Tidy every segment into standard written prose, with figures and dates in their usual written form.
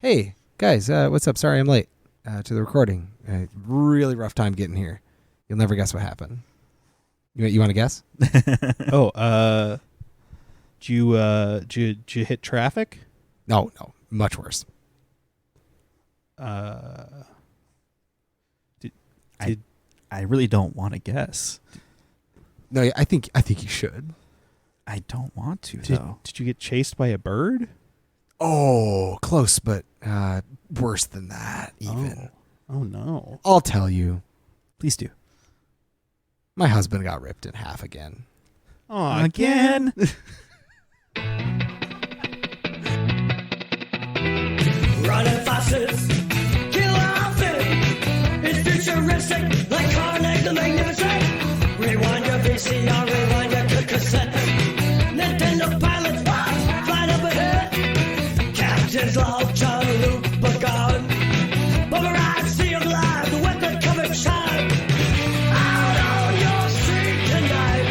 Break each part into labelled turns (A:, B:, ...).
A: Hey, guys, what's up? Sorry I'm late to the recording. Really rough time getting here. You'll never guess what happened. You want to guess?
B: Did you hit traffic?
A: No, much worse.
C: I really don't want to guess.
A: No, I think you should.
C: I don't want to, though.
B: Did you get chased by a bird?
A: Oh, close, but worse than that, even.
B: Oh no.
A: I'll tell you.
C: Please do.
A: My husband got ripped in half again.
B: Oh,
C: Again?
D: Running fastest, kill outfit. It's futuristic, like Carnegie the Magnificent. Rewind your VCR, rewind your cassette. Nintendo pilots, flying up ahead. Captain's log, John Luke Picard. Bubba ride, sea of live, the weather covered shine. Out on your street tonight.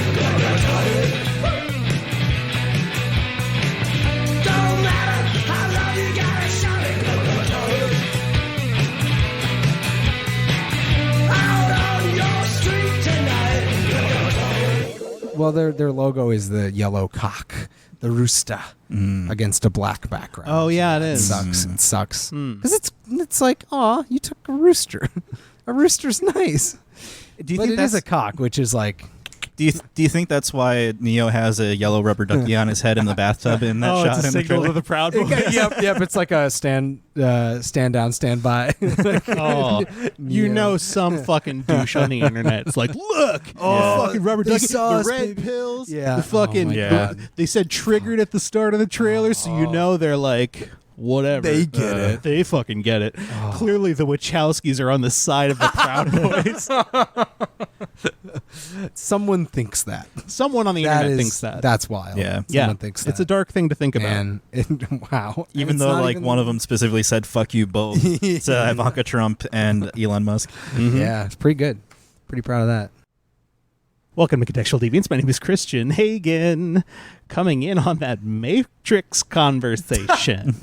D: Don't matter how loud you gotta shout it. Out on your street tonight.
A: Well, their logo is the yellow cock, the rooster, against a black background.
B: Oh yeah, it
A: It
B: is.
A: sucks. It sucks. Because it's like, aw, you took a rooster. A rooster's nice.
C: Do you
A: But
C: think
A: it is
C: that's
A: a cock, which is like...
C: Do you think that's why Neo has a yellow rubber ducky on his head in the bathtub in that shot?
B: it's a
C: in the
B: signal
C: trailer?
B: to the Proud Boys.
A: yep. It's like a stand down, stand by.
B: Oh, you
A: Yeah.
B: know some fucking douche on the internet. It's like, look,
C: Yeah.
B: fucking rubber
A: The
B: ducky,
A: sauce,
B: the red
A: baby.
B: pills,
A: Yeah.
B: the fucking.
A: Oh my
C: God.
B: They said triggered at the start of the trailer, so you know they're like, whatever.
A: They get it.
B: They fucking get it. Clearly, the Wachowskis are on the side of the Proud Boys.
A: Someone thinks that.
B: Someone on the internet thinks that.
A: That's wild.
C: Yeah.
A: Someone thinks that.
B: It's a dark thing to think about.
A: Man, wow.
C: Even
A: And it's
C: though
A: not
C: like
A: even-
C: one of them specifically said "fuck you both" to Ivanka Trump and Elon Musk.
A: Yeah, it's pretty good. Pretty proud of that.
B: Welcome to Contextual Deviants. My name is Christian Hagen, coming in on that Matrix conversation.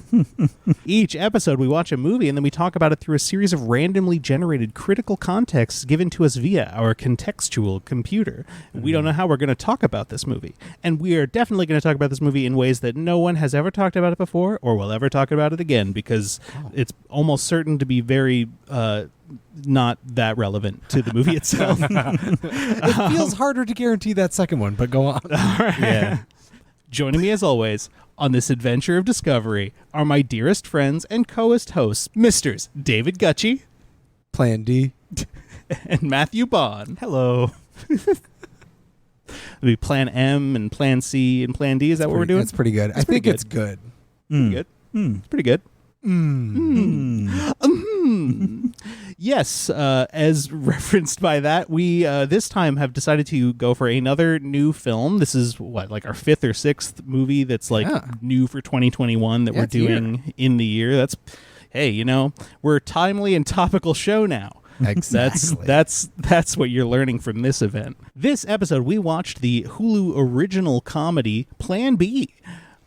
B: Each episode, we watch a movie and then we talk about it through a series of randomly generated critical contexts given to us via our contextual computer. We don't know how we're going to talk about this movie, and we are definitely going to talk about this movie in ways that no one has ever talked about it before or will ever talk about it again, because it's almost certain to be very not that relevant to the movie itself.
A: It feels harder to guarantee that second one, but go on.
C: Yeah.
B: Joining me as always on this adventure of discovery are my dearest friends and co-host hosts, Misters David Gutchie
A: Plan D.
B: and Matthew Bond.
C: Hello.
B: We Plan M and Plan C and Plan D. Is that what we're doing?
A: It's pretty good. I
B: pretty
A: think
B: good.
A: it's good.
B: Good. It's pretty good. Yes, as referenced by that, we this time have decided to go for another new film. This is like our fifth or sixth movie that's like new for 2021 that we're
A: it's a year.
B: doing in the year. That's, hey, we're a timely and topical show now.
A: Exactly.
B: That's what you're learning from this event. This episode, we watched the Hulu original comedy Plan B,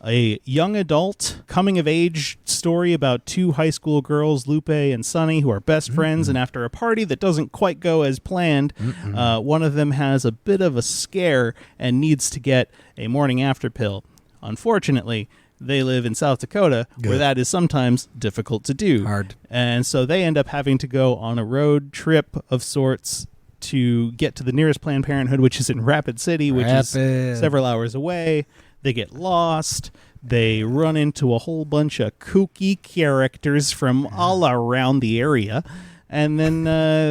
B: a young adult coming-of-age story about two high school girls, Lupe and Sunny, who are best friends, and after a party that doesn't quite go as planned, one of them has a bit of a scare and needs to get a morning after pill. Unfortunately, they live in South Dakota, where that is sometimes difficult to do.
A: Hard.
B: And so they end up having to go on a road trip of sorts to get to the nearest Planned Parenthood, which is in Rapid City, which is several hours away. They get lost. They run into a whole bunch of kooky characters from all around the area. And then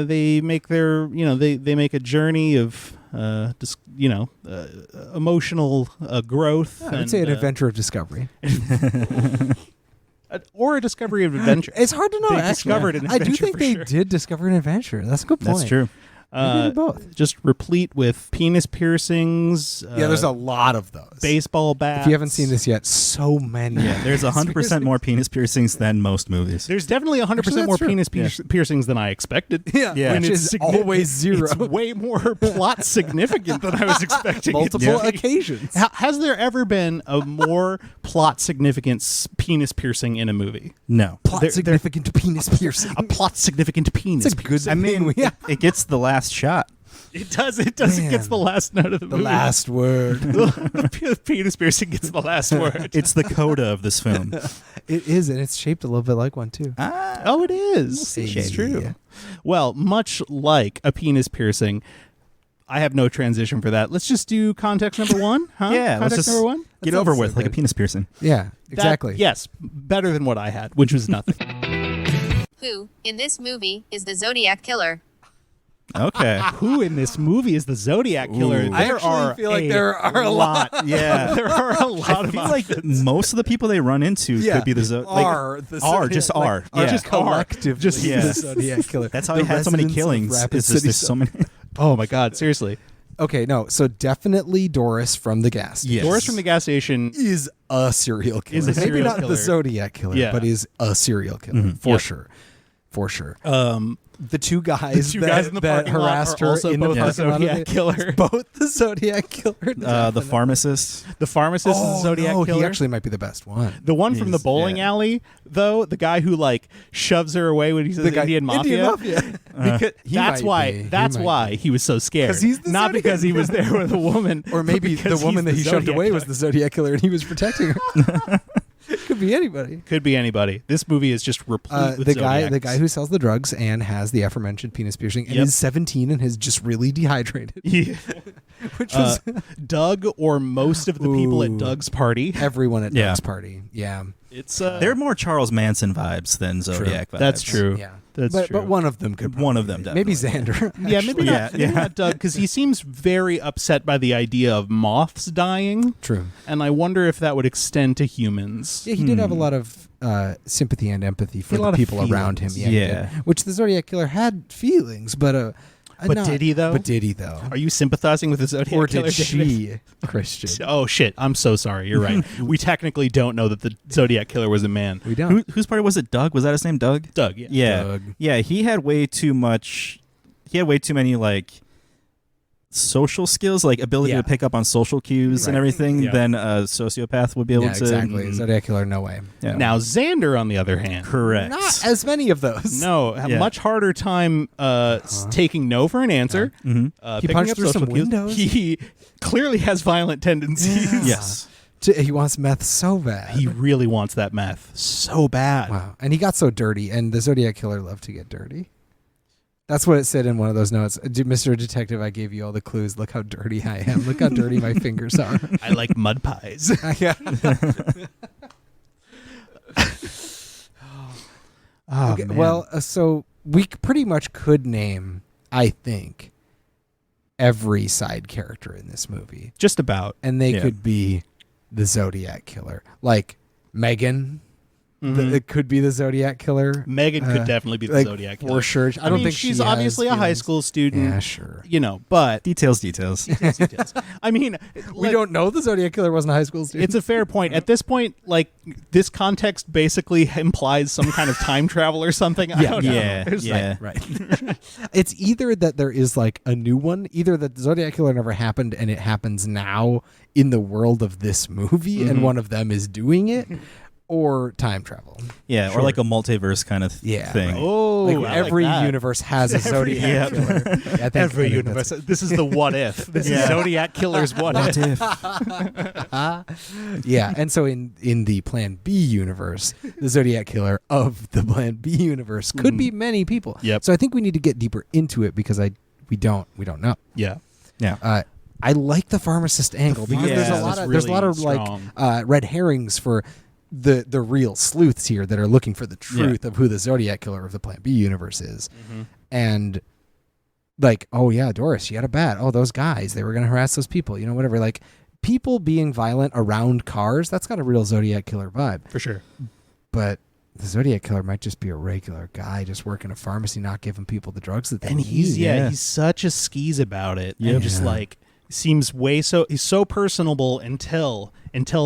B: they make their, they make a journey of, emotional growth.
A: I would say an adventure of discovery.
B: Or a discovery of adventure.
A: It's hard to know.
B: They
A: actually.
B: discovered an
A: I do
B: adventure
A: think
B: for
A: they
B: sure.
A: did discover an adventure. That's a good point.
C: That's true.
A: Maybe they both.
B: Just replete with penis piercings.
A: Yeah, there's a lot of those.
B: baseball bats.
A: If you haven't seen this yet, so many.
C: Yeah, there's 100% more penis piercings than most movies.
B: There's definitely 100%
A: Actually,
B: more
A: that's true.
B: penis piercings than I expected.
A: Yeah,
C: Yeah.
A: which
B: And
A: is
B: it's
A: always zero.
B: It's way more plot significant than I was expecting. it to
A: Multiple
B: be.
A: occasions.
B: Has there ever been a more plot significant penis piercing in a movie.
C: No.
A: Plot significant penis piercing.
B: A plot significant penis.
A: It's a good
B: piercing.
C: I mean,
A: yeah.
C: it gets the last shot.
B: It does. It does. It gets
A: Man.
B: the last note of the
A: The
B: movie.
A: last word.
B: The penis piercing gets the last word.
C: It's the coda of this film.
A: It is, and it's shaped a little bit like one too.
B: Oh, it is.
A: see.
B: It's true. Well, much like a penis piercing, I have no transition for that. Let's just do context number one, huh?
C: Yeah, let's
B: context
C: just
B: number one.
C: get
A: That
C: over
A: sounds
C: with
A: so
C: like a
A: good.
C: penis piercing.
A: Yeah,
B: That-
A: exactly.
B: yes, better than what I had, which was nothing.
E: Who, in this movie, is the Zodiac Killer?
C: Okay.
B: Who in this movie is the Zodiac Killer?
C: Ooh.
A: I
B: There
A: actually
B: are
A: feel like there are a lot.
C: Yeah.
B: There are a lot
C: I
B: of
C: feel like
B: options.
C: most of the people they run into could be the
A: R, the Zodiac,
C: just
A: like,
C: R.
A: are
C: Yeah.
A: just collectively
B: Just-
C: yeah.
A: the Zodiac killer.
C: That's how
A: The
C: he had so many
A: residents of
C: killings.
A: Rapid
C: Is just
A: City
C: there's so many.
B: Oh my God! Seriously,
A: Okay, no. So definitely Doris from the gas station
C: Yes.
B: Doris from the gas station.
A: is a serial killer.
B: Is a
A: Maybe
B: serial
A: not
B: killer.
A: the Zodiac killer,
B: Yeah.
A: but is a serial killer for
B: Yep.
A: sure. For sure.
B: Um,
A: The two guys,
B: two
A: that,
B: guys in the
A: that
B: parking lot
A: harassed
B: are
A: her
B: also
A: in the
B: both the
A: parking lot of
B: Zodiac
A: it-
B: killer.
A: Both the Zodiac killer.
C: The pharmacist.
B: The pharmacist is the Zodiac
A: no,
B: Killer.
A: he actually might be the best one.
B: The one from the
C: He's-
B: bowling
C: yeah.
B: alley, though, the guy who like shoves her away when he says
A: The guy-
B: Indian Mafia.
A: Because
B: That's why. That's why he was so scared.
A: 'Cause he's the
B: Not
A: Zodiac
B: because he was there with a woman,
A: Or maybe
B: but
A: the
B: because
A: woman that
B: he's
A: he
B: the
A: shoved
B: Zodiac
A: away was
B: Killer.
A: the Zodiac killer and he was protecting her. Could be anybody.
B: Could be anybody. This movie is just replete with
A: The
B: Zodiacs.
A: guy who sells the drugs and has the aforementioned penis piercing and
B: Yep.
A: is 17 and is just really dehydrated.
B: Yeah.
A: Which was
B: Doug or most of the people at
A: Ooh.
B: Doug's party.
A: everyone at
C: Yeah.
A: Doug's party. Yeah.
B: It's
C: They're more Charles Manson vibes than Zodiac vibes.
B: That's true.
A: Yeah.
B: That's
A: but,
B: true.
A: But one of them could
C: One of
A: probably
C: them
A: be. Maybe
C: definitely.
A: Xander.
B: Yeah, maybe
A: actually.
B: not,
C: Yeah,
B: maybe
C: yeah.
B: not Doug, because he seems very upset by the idea of moths dying,
A: True.
B: and I wonder if that would extend to humans.
A: Yeah, he did have a lot of sympathy and empathy for
B: A lot
A: the
B: of
A: people around him.
B: feelings.
A: Yeah, he
C: Yeah.
A: did. Which the Zodiac killer had feelings, but
B: did he, though?
A: But did he though?
B: Are you sympathizing with the Zodiac
A: Or
B: Killer?
A: did
B: David?
A: she, Christian?
B: Oh shit! I'm so sorry. You're right. We technically don't know that the Zodiac Killer was a man.
A: We don't.
C: Whose party was it? Doug? Was that his name? Doug?
B: Doug. Yeah.
C: Yeah.
A: Doug.
C: Yeah, he had way too much. He had way too many like social skills, like ability
A: Yeah.
C: to pick up on social cues and
A: Right.
C: everything
B: Yeah.
C: than a sociopath would be able
A: Yeah,
C: to.
A: exactly. Zodiac killer, no way.
C: Yeah.
B: Now Xander, on the other hand,
C: correct.
A: Not as many of those.
B: no, have
C: Yeah.
B: much harder time taking no for an answer.
C: Mhm.
A: He
B: Picking
A: punched
B: up
A: through
B: social
A: some
B: cues.
A: windows.
B: He clearly has violent tendencies.
A: Yeah.
C: Yes.
A: He wants meth so bad.
B: He really wants that meth so bad.
A: Wow. And he got so dirty, and the Zodiac killer loved to get dirty. That's what it said in one of those notes. Mr. Detective, I gave you all the clues. Look how dirty I am. Look how dirty my fingers are.
B: I like mud pies.
A: Yeah.
B: Oh,
A: Okay,
B: man.
A: well, so we pretty much could name, I think, every side character in this movie.
B: just about.
A: And they
C: Yeah.
A: could be the Zodiac killer. Like Megan, it could be the Zodiac killer.
B: Megan could definitely be the
A: like,
B: Zodiac
A: for
B: Killer.
A: sure. I don't
B: mean,
A: think
B: she's
A: she has
B: obviously a high
A: feelings.
B: school student.
A: Yeah, sure.
B: You know, but
C: Details.
B: details. I mean,
A: We don't know the Zodiac killer wasn't a high school student.
B: It's a fair point. At this point, like this context basically implies some kind of time travel or something. I don't know.
C: Yeah.
B: There's-
C: Yeah.
A: Right. It's either that there is like a new one, either that the Zodiac killer never happened and it happens now in the world of this movie and one of them is doing it, or time travel.
C: Yeah,
B: Sure.
C: or like a multiverse kind of
A: Yeah,
C: thing.
A: right.
B: Oh,
A: Like
B: I like
A: every
B: that.
A: universe has a Zodiac killer. I think-
B: Every
A: I think
B: universe.
A: that's-
B: This is the what if. This is
C: Yeah.
B: Zodiac Killer's what if.
A: Yeah, and so in the Plan B universe, the Zodiac killer of the Plan B universe could be many people.
B: Yep.
A: So I think we need to get deeper into it because we don't know.
B: Yeah.
C: Yeah.
A: I like the pharmacist angle because there's a
C: Yeah,
A: lot
B: that's
A: of there's a lot
B: really
A: of
B: strong.
A: like red herrings for the real sleuths here that are looking for the truth of who the Zodiac killer of the Plan B universe is, and like, oh yeah, Doris, she had a bat. Oh, those guys, they were going to harass those people. You know, whatever. Like people being violent around cars, that's got a real Zodiac killer vibe.
B: For sure.
A: But the Zodiac killer might just be a regular guy just working a pharmacy, not giving people the drugs that they
B: And
A: need.
B: he's such a skis about it. And just
A: Yeah.
B: like seems he's so personable until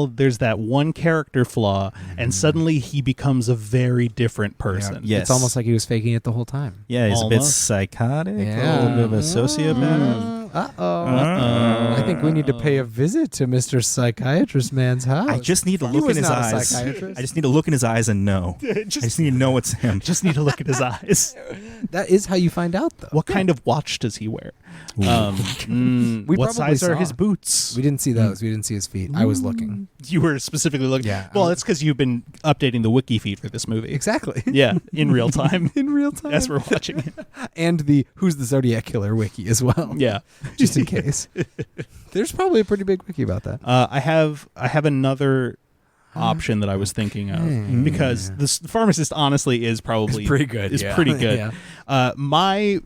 B: there's that one character flaw and suddenly he becomes a very different person.
C: Yeah.
A: It's
C: Yes.
A: almost like he was faking it the whole time.
C: Yeah, he's a bit
B: Almost.
C: psychotic,
A: Yeah.
C: a little bit of a sociopath.
A: I think we need to pay a visit to Mr. Psychiatrist Man's house.
C: I just need to
A: He
C: look in
A: was
C: his
A: not a
C: eyes.
A: psychiatrist.
C: I just need to look in his eyes and know. I just need to know it's him.
B: Just need to look at his eyes.
A: That is how you find out, though.
B: What kind of watch does he wear?
A: We
B: What
A: probably
B: size are
A: saw.
B: his boots?
A: We didn't see those. We didn't see his feet. I was looking.
B: You were specifically looking.
A: Yeah.
B: Well, it's because you've been updating the wiki feed for this movie.
A: Exactly.
B: Yeah, in real time.
A: In real time.
B: As we're watching it.
A: And the Who's the Zodiac Killer wiki as well.
B: Yeah.
A: Just in case. There's probably a pretty big wiki about that.
B: I have another option that I was thinking of because the pharmacist honestly is probably
A: pretty good,
B: Is
A: yeah.
B: pretty good.
A: Yeah.
B: My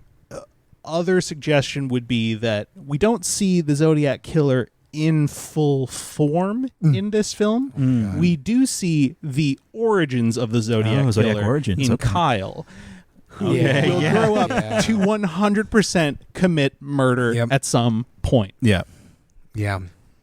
B: other suggestion would be that we don't see the Zodiac Killer in full form in this film. We do see the origins of the Zodiac
C: Zodiac
B: Killer
C: origins,
B: in
C: okay.
B: Kyle, who
A: Okay,
B: will
A: yeah.
B: grow up
A: Yeah.
B: to 100% commit murder
A: Yep.
B: at some point.
C: Yeah.
A: Yeah.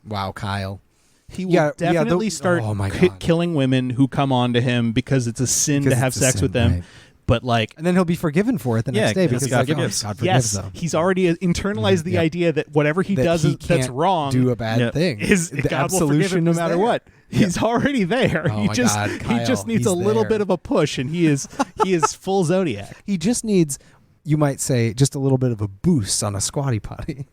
A: Wow, Kyle.
B: He will
A: Yeah, yeah,
B: definitely
A: the-
B: start
A: oh my God.
B: killing women who come on to him because it's a sin
A: Because
B: to have
A: it's a
B: sex
A: sin,
B: with them.
A: right.
B: But like,
A: And then he'll be forgiven for it the
C: Yeah,
A: next day
C: because
A: because
C: God
A: like,
C: forgives.
A: God forgives
B: yes,
A: them.
B: he's already internalized the
A: Yeah.
B: idea that whatever he
A: That
B: does
A: he
B: that's
A: can't
B: wrong
A: do a bad
C: Yeah.
A: thing.
B: is
A: The
B: God will forgive him no
A: is
B: matter
A: there.
B: what. He's already there.
A: Oh
B: he
A: my
B: just
A: God,
B: he
A: Kyle,
B: just needs
A: he's
B: a little
A: there.
B: bit of a push, and he is full Zodiac.
A: He just needs, you might say, just a little bit of a boost on a squatty potty.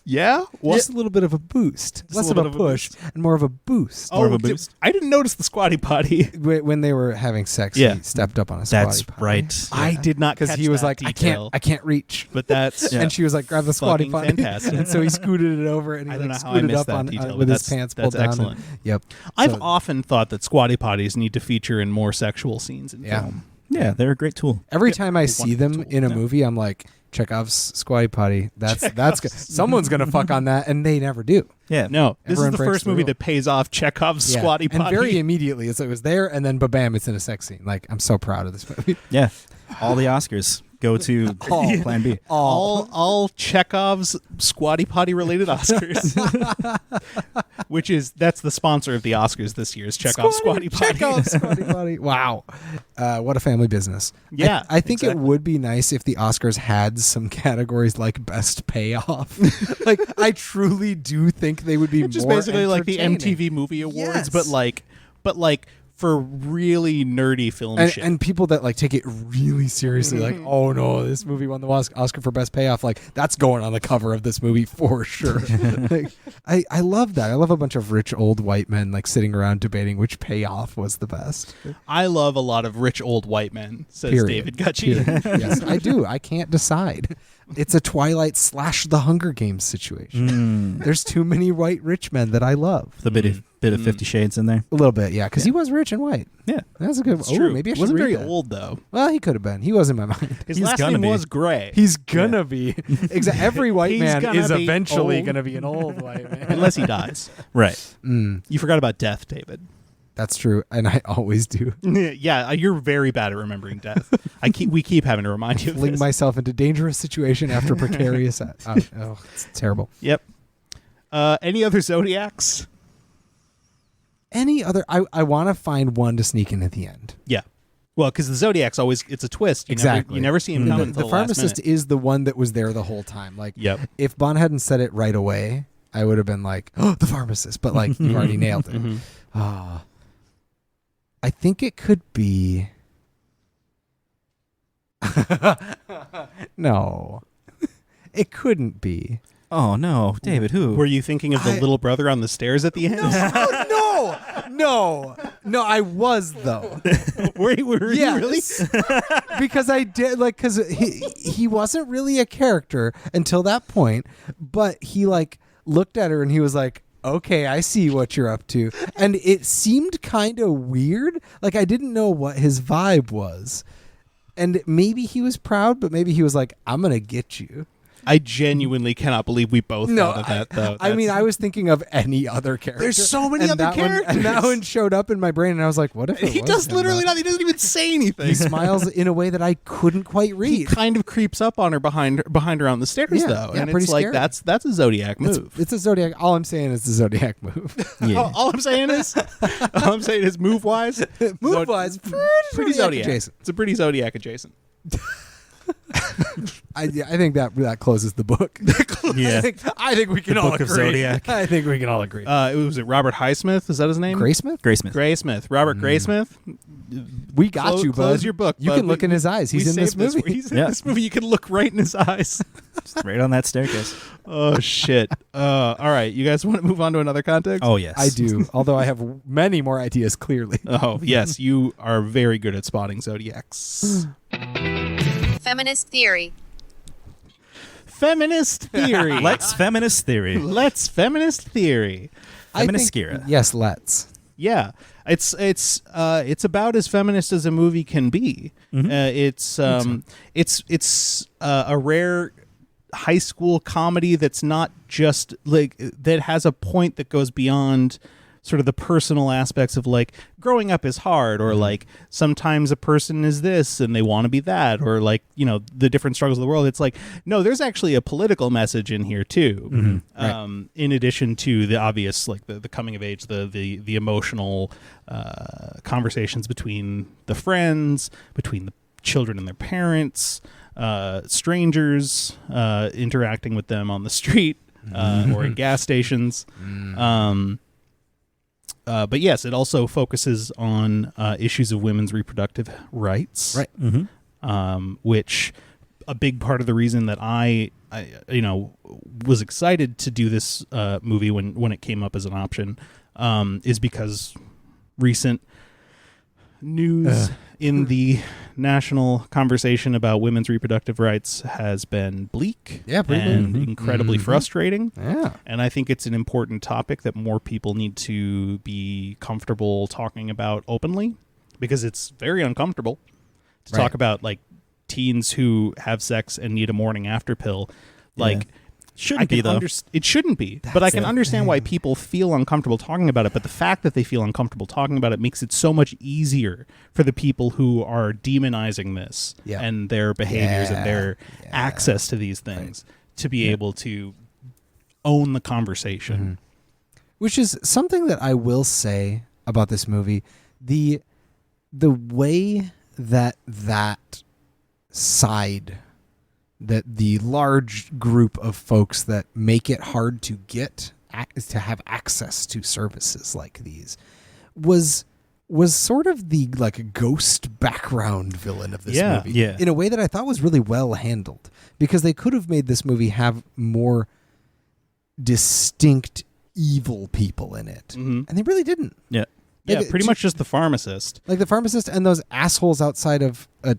B: Yeah.
A: Just a little bit of a boost.
B: a
A: Less of
B: little
A: a
B: bit of a
A: push and more of a boost.
C: More of a
B: did-
C: boost.
B: I didn't notice the squatty potty.
A: When they were having sex,
B: Yeah.
A: he stepped up on a squatty
C: That's
A: potty.
C: right.
B: I did not
A: Because
B: catch
A: he was
B: that
A: like,
B: detail,
A: I can't reach.
B: But that's
C: Yeah.
A: And she was like, grab the squatty
B: Fucking
A: potty.
B: fantastic.
A: And so he scooted it over and he
B: I don't
A: like
B: know how I
A: scooted
B: missed
A: up
B: that
A: on
B: detail,
A: with
B: but
A: his pants pulled
B: that's
A: down.
B: excellent.
A: Yep.
B: I've
A: So-
B: often thought that squatty potties need to feature in more sexual scenes in
A: Yeah.
B: film.
C: Yeah, they're a great tool.
A: Every time I see them
B: wonderful.
A: in a
B: Yeah.
A: movie, I'm like, Chekhov's squatty potty. That's good. Someone's gonna fuck on that, and they never do.
C: Yeah.
B: No, this
A: Everyone
B: is the
A: breaks
B: first
A: the
B: movie
A: rule.
B: that pays off Chekhov's
A: Yeah.
B: squatty
A: and
B: potty.
A: very immediately, it was there, and then ba-bam, it's in a sex scene. Like, I'm so proud of this movie.
C: Yeah. All the Oscars go to
A: All.
C: Plan B.
B: all Chekhov's squatty potty related Oscars, that's the sponsor of the Oscars this year is Chekhov's squatty potty.
A: Chekhov's squatty potty. Wow, what a family business.
B: Yeah,
A: I think
B: exactly.
A: it would be nice if the Oscars had some categories like best payoff. Like, I truly do think they would be
B: It's just
A: more
B: basically like the
A: entertaining.
B: MTV Movie Awards,
A: Yes.
B: but like for really nerdy film shit.
A: And people that like take it really seriously, like, oh no, this movie won the Oscar for best payoff. Like, that's going on the cover of this movie for sure. Like, I love that. I love a bunch of rich old white men like sitting around debating which payoff was the best.
B: I love a lot of rich old white men, says
A: Period.
B: David Gucci.
A: Period. Yes, I do. I can't decide. It's a Twilight / the Hunger Games situation. There's too many white rich men that I love.
C: The bit of 50 Shades in there.
A: A little bit, yeah, because he was rich and white.
C: Yeah.
A: That's a good.
B: It's true.
A: Maybe I should
B: wasn't
A: read
B: very
A: that.
B: old though.
A: Well, he could have been. He was in my mind.
B: His
C: He's
B: last
C: gonna
B: name
C: be.
B: was Gray.
A: He's gonna be. Exactly. Every white
B: He's
A: man
B: gonna
A: is
B: be
A: eventually
B: old.
A: gonna be an old white man.
B: Unless he dies.
C: Right.
B: You forgot about death, David.
A: That's true, and I always do.
B: Yeah, you're very bad at remembering death. We keep having to remind you of
A: Fling
B: this.
A: myself into dangerous situation after precarious. It's terrible.
B: Yep. Any other Zodiacs?
A: Any other? I want to find one to sneak in at the end.
B: Yeah. Well, because the Zodiac's always it's a twist. You never see him come until
A: The
B: the last
A: pharmacist
B: minute.
A: is the one that was there the whole time. Like,
B: Yep.
A: if Bond hadn't said it right away, I would have been like, "Oh, the pharmacist!" But like, you've already nailed it. I think it could be. No, it couldn't be.
C: Oh, no. David, who?
B: Were you thinking of the little brother on the stairs at the end?
A: No, I was though.
B: were you really?
A: Because I did because he wasn't really a character until that point, but he like looked at her and he was like, "Okay, I see what you're up to," and it seemed kind of weird. Like, I didn't know what his vibe was, and maybe he was proud, but maybe he was like, "I'm gonna get you."
B: I genuinely cannot believe we both
A: No,
B: thought of that, though.
A: I mean, I was thinking of any other character.
B: There's so many
A: and
B: other
A: that one- and that
B: characters.
A: one showed up in my brain, and I was like, "What if it
B: he
A: was
B: does
A: him,
B: literally
A: though?"
B: nothing. He doesn't even say anything.
A: He smiles in a way that I couldn't quite
B: He
A: read.
B: kind of creeps up on her behind her on the stairs,
A: Yeah,
B: though,
A: yeah,
B: and
A: pretty
B: it's like
A: scary.
B: that's a Zodiac move.
A: It's a Zodiac. All I'm saying is the Zodiac move.
C: Yeah.
B: All I'm saying is move wise,
A: Move-wise, pretty
B: Zodiac
A: adjacent.
B: It's a pretty Zodiac adjacent.
A: I think that closes the book.
C: Yeah.
A: I think we can all
C: Book
A: agree.
C: of Zodiac.
A: I think we can all agree.
B: Was it Robert Highsmith? Is that his name?
A: Graysmith?
C: Graysmith.
B: Graysmith. Robert Graysmith.
A: We got you, bud.
B: Close your book.
A: You
B: bud.
A: can look in his eyes. He's
B: we
A: in this
B: saved
A: movie.
B: He's in
C: Yeah.
B: this movie. You can look right in his eyes.
C: Right on that staircase.
B: Oh shit. All right, you guys want to move on to another context?
C: Oh, yes.
A: I do, although I have many more ideas, clearly.
B: Oh yes, you are very good at spotting zodiacs.
E: Feminist theory.
B: Feminist theory.
C: Let's feminist theory.
B: Let's feminist theory.
C: Feminist Skira.
A: Yes, let's.
B: Yeah, it's about as feminist as a movie can be. It's a rare high school comedy that's not just like that has a point that goes beyond sort of the personal aspects of like growing up is hard, or like sometimes a person is this and they want to be that, or like, you know, the different struggles of the world. It's like, no, there's actually a political message in here too. In addition to the obvious, like the coming of age, the emotional conversations between the friends, between the children and their parents, strangers interacting with them on the street or in gas stations. But yes, it also focuses on issues of women's reproductive rights,
A: Right.
B: Which a big part of the reason that I was excited to do this movie when it came up as an option is because recent news in the national conversation about women's reproductive rights has been bleak
A: Yeah, pretty
B: and
A: bleak.
B: incredibly frustrating.
A: Yeah.
B: And I think it's an important topic that more people need to be comfortable talking about openly, because it's very uncomfortable to
A: Right.
B: talk about like teens who have sex and need a morning after pill. Like,
C: Shouldn't be, though.
B: It shouldn't be, but I can
A: the
B: understand why people feel uncomfortable talking about it. But the fact that they feel uncomfortable talking about it makes it so much easier for the people who are demonizing this
A: Yeah.
B: and their behaviors and their
A: Yeah.
B: access to these things to be able to own the conversation.
A: Which is something that I will say about this movie. The way that side, that the large group of folks that make it hard to to have access to services like these was sort of the like ghost background villain of this
B: Yeah.
A: movie.
C: Yeah.
A: In a way that I thought was really well handled, because they could have made this movie have more distinct evil people in it.
B: Mhm.
A: And they really didn't.
C: Yeah.
B: Yeah,
A: Like,
B: pretty much just the pharmacist.
A: Like the pharmacist and those assholes outside of a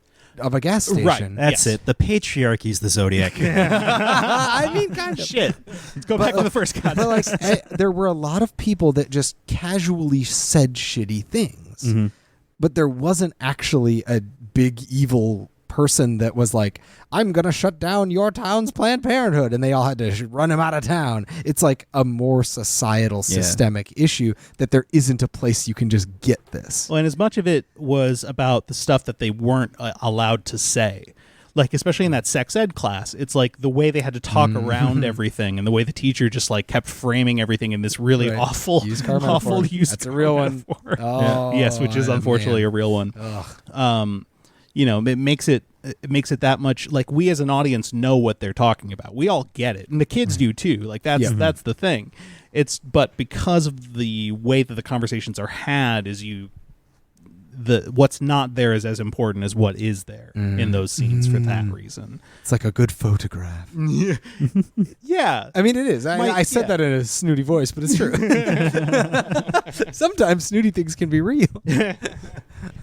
A: gas station.
B: Right.
C: That's
B: Yes.
C: it. The patriarchy's the Zodiac.
A: I mean, kind of.
B: Shit. Let's go back to the first context.
A: But like, there were a lot of people that just casually said shitty things, but there wasn't actually a big evil person that was like, I'm going to shut down your town's Planned Parenthood, and they all had to run him out of town. It's like a more societal, systemic issue that there isn't a place you can just get this.
B: Well, and as much of it was about the stuff that they weren't allowed to say. Like, especially in that sex ed class, it's like the way they had to talk around everything, and the way the teacher just like kept framing everything in this really
A: Right.
B: awful,
A: Used car
B: awful
A: metaphor.
B: used
A: That's a
B: car
A: real one.
B: metaphor.
A: Oh,
B: Yes, which is unfortunately
A: man.
B: a real one.
A: Ugh.
B: You know, it makes it that much like we as an audience know what they're talking about. We all get it, and the kids do too. Like that's the thing. But because of the way that the conversations are had, what's not there is as important as what is there in those scenes for that reason.
A: It's like a good photograph.
B: Yeah.
A: I mean, it is. I said
B: yeah.
A: that in a snooty voice, but it's true. Sometimes snooty things can be real.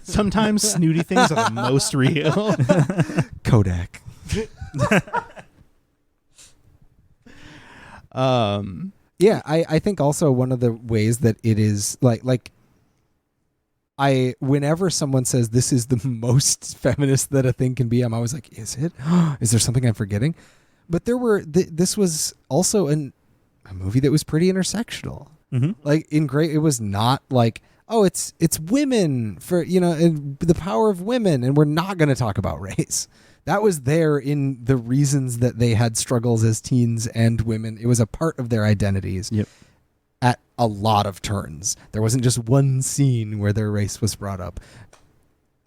B: Sometimes snooty things are the most real.
A: Kodak. Yeah, I think also one of the ways that it is whenever someone says this is the most feminist that a thing can be, I'm always like, is it? Is there something I'm forgetting? But this was also a movie that was pretty intersectional. Like it was not like, oh, it's women for, and the power of women, and we're not going to talk about race. That was there in the reasons that they had struggles as teens and women. It was a part of their identities.
C: Yep.
A: At a lot of turns. There wasn't just one scene where their race was brought up.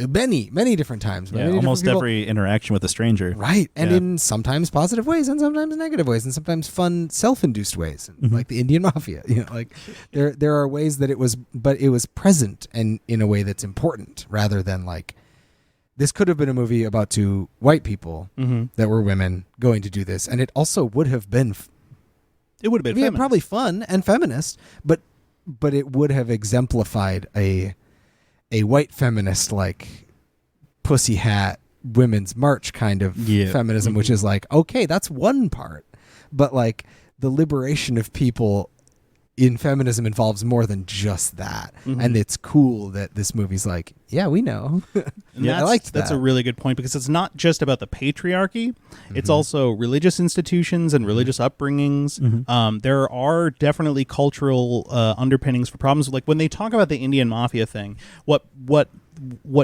A: many different times.
C: Yeah,
A: many different
C: almost
A: people.
C: every interaction with a stranger.
A: Right, and
C: Yeah.
A: in sometimes positive ways, and sometimes negative ways, and sometimes fun, self-induced ways, like the Indian Mafia. Like there are ways that it was present and in a way that's important, rather than like this could have been a movie about two white people that were women going to do this, and it also would have been.
B: It would have been feminist.
A: Probably fun and feminist, but it would have exemplified a white feminist like pussy hat women's march kind of feminism, which is like, okay, that's one part, but like the liberation of people in feminism involves more than just that. And it's cool that this movie's like, yeah, we know.
B: And
A: I liked
B: that's
A: that.
B: a really good point, because it's not just about the patriarchy. It's also religious institutions and religious upbringings. There are definitely cultural underpinnings for problems. Like when they talk about the Indian Mafia thing, what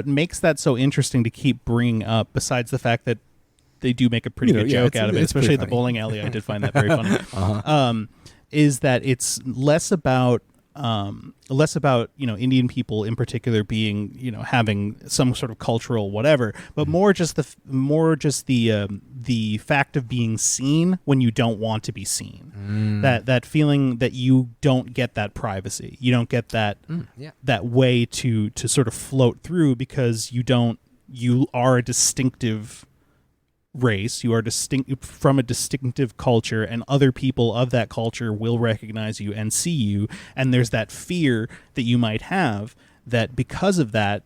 B: makes that so interesting to keep bringing up, besides the fact that they do make a pretty good joke out of it, especially at the bowling alley. I did find that very funny. Is that it's less about Indian people in particular being having some sort of cultural whatever, but more just the fact of being seen when you don't want to be seen. That feeling that you don't get that privacy, you don't get that that way to sort of float through, because you are a distinctive race, you are distinct from a distinctive culture, and other people of that culture will recognize you and see you, and there's that fear that you might have that because of that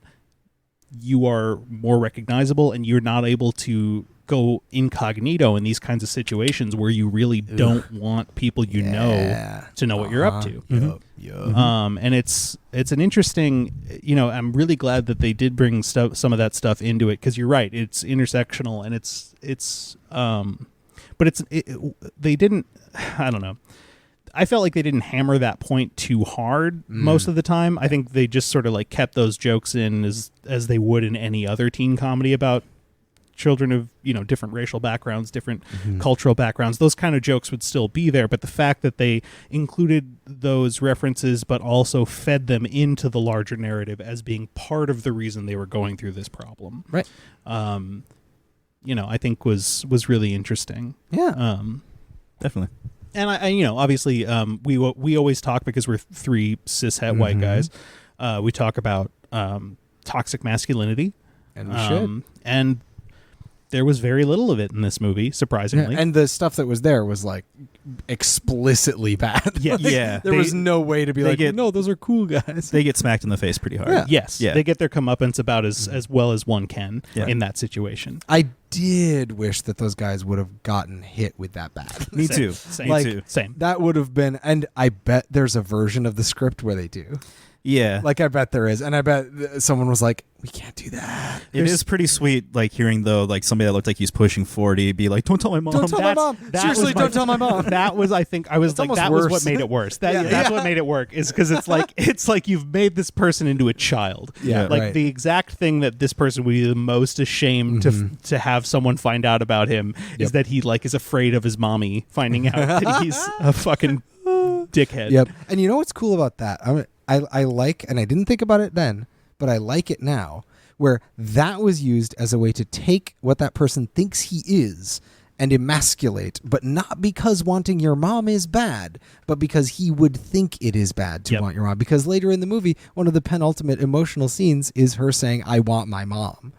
B: you are more recognizable, and you're not able to go incognito in these kinds of situations where you really don't want people know to know what you're up to. And it's an interesting, I'm really glad that they did bring some of that stuff into it, because you're right, it's intersectional, and they didn't, I don't know, I felt like they didn't hammer that point too hard most of the time. I think they just sort of like kept those jokes in as they would in any other teen comedy about children of different racial backgrounds, different cultural backgrounds. Those kind of jokes would still be there, but the fact that they included those references but also fed them into the larger narrative as being part of the reason they were going through this problem,
A: Right.
B: I think was really interesting.
A: Yeah.
C: Definitely.
B: And I obviously, we always talk, because we're three cishet white guys. We talk about toxic masculinity,
A: And we should.
B: and there was very little of it in this movie, surprisingly.
A: And the stuff that was there was like explicitly bad.
B: Yeah.
A: Like,
C: Yeah.
A: There was no way to be like,
C: get-
A: no, those are cool guys.
C: They get smacked in the face pretty hard.
A: Yeah.
B: Yes,
C: Yeah.
B: they get their comeuppance about as well as one can
C: Yeah.
B: in that situation.
A: I did wish that those guys would have gotten hit with that bad.
C: Me too.
B: Same.
C: Me
A: Like-
C: too.
B: Same.
A: That would have been, and I bet there's a version of the script where they do.
C: Yeah.
A: Like I bet there is, and I bet someone was like, "We can't do that."
C: It is pretty sweet, like hearing though, like somebody that looked like he's pushing 40 be like, "Don't tell my mom."
A: Don't tell my
B: That's-
A: mom.
B: that
A: Seriously,
B: was my-
A: don't tell my mom.
B: That was, I think, I was
A: It's
B: like,
A: almost
B: that was
A: worse.
B: what made it worse. That's
A: Yeah.
B: what made it work, is because it's like you've made this person into a child.
A: Yeah,
B: like
A: right.
B: the exact thing that this person would be the most ashamed to have someone find out about him is that he is afraid of his mommy finding out that he's a fucking dickhead.
A: Yep. And you know what's cool about that? I like, and I didn't think about it then, but I like it now, where that was used as a way to take what that person thinks he is and emasculate, but not because wanting your mom is bad, but because he would think it is bad to
B: Yep.
A: want your mom. Because later in the movie, one of the penultimate emotional scenes is her saying, "I want my mom."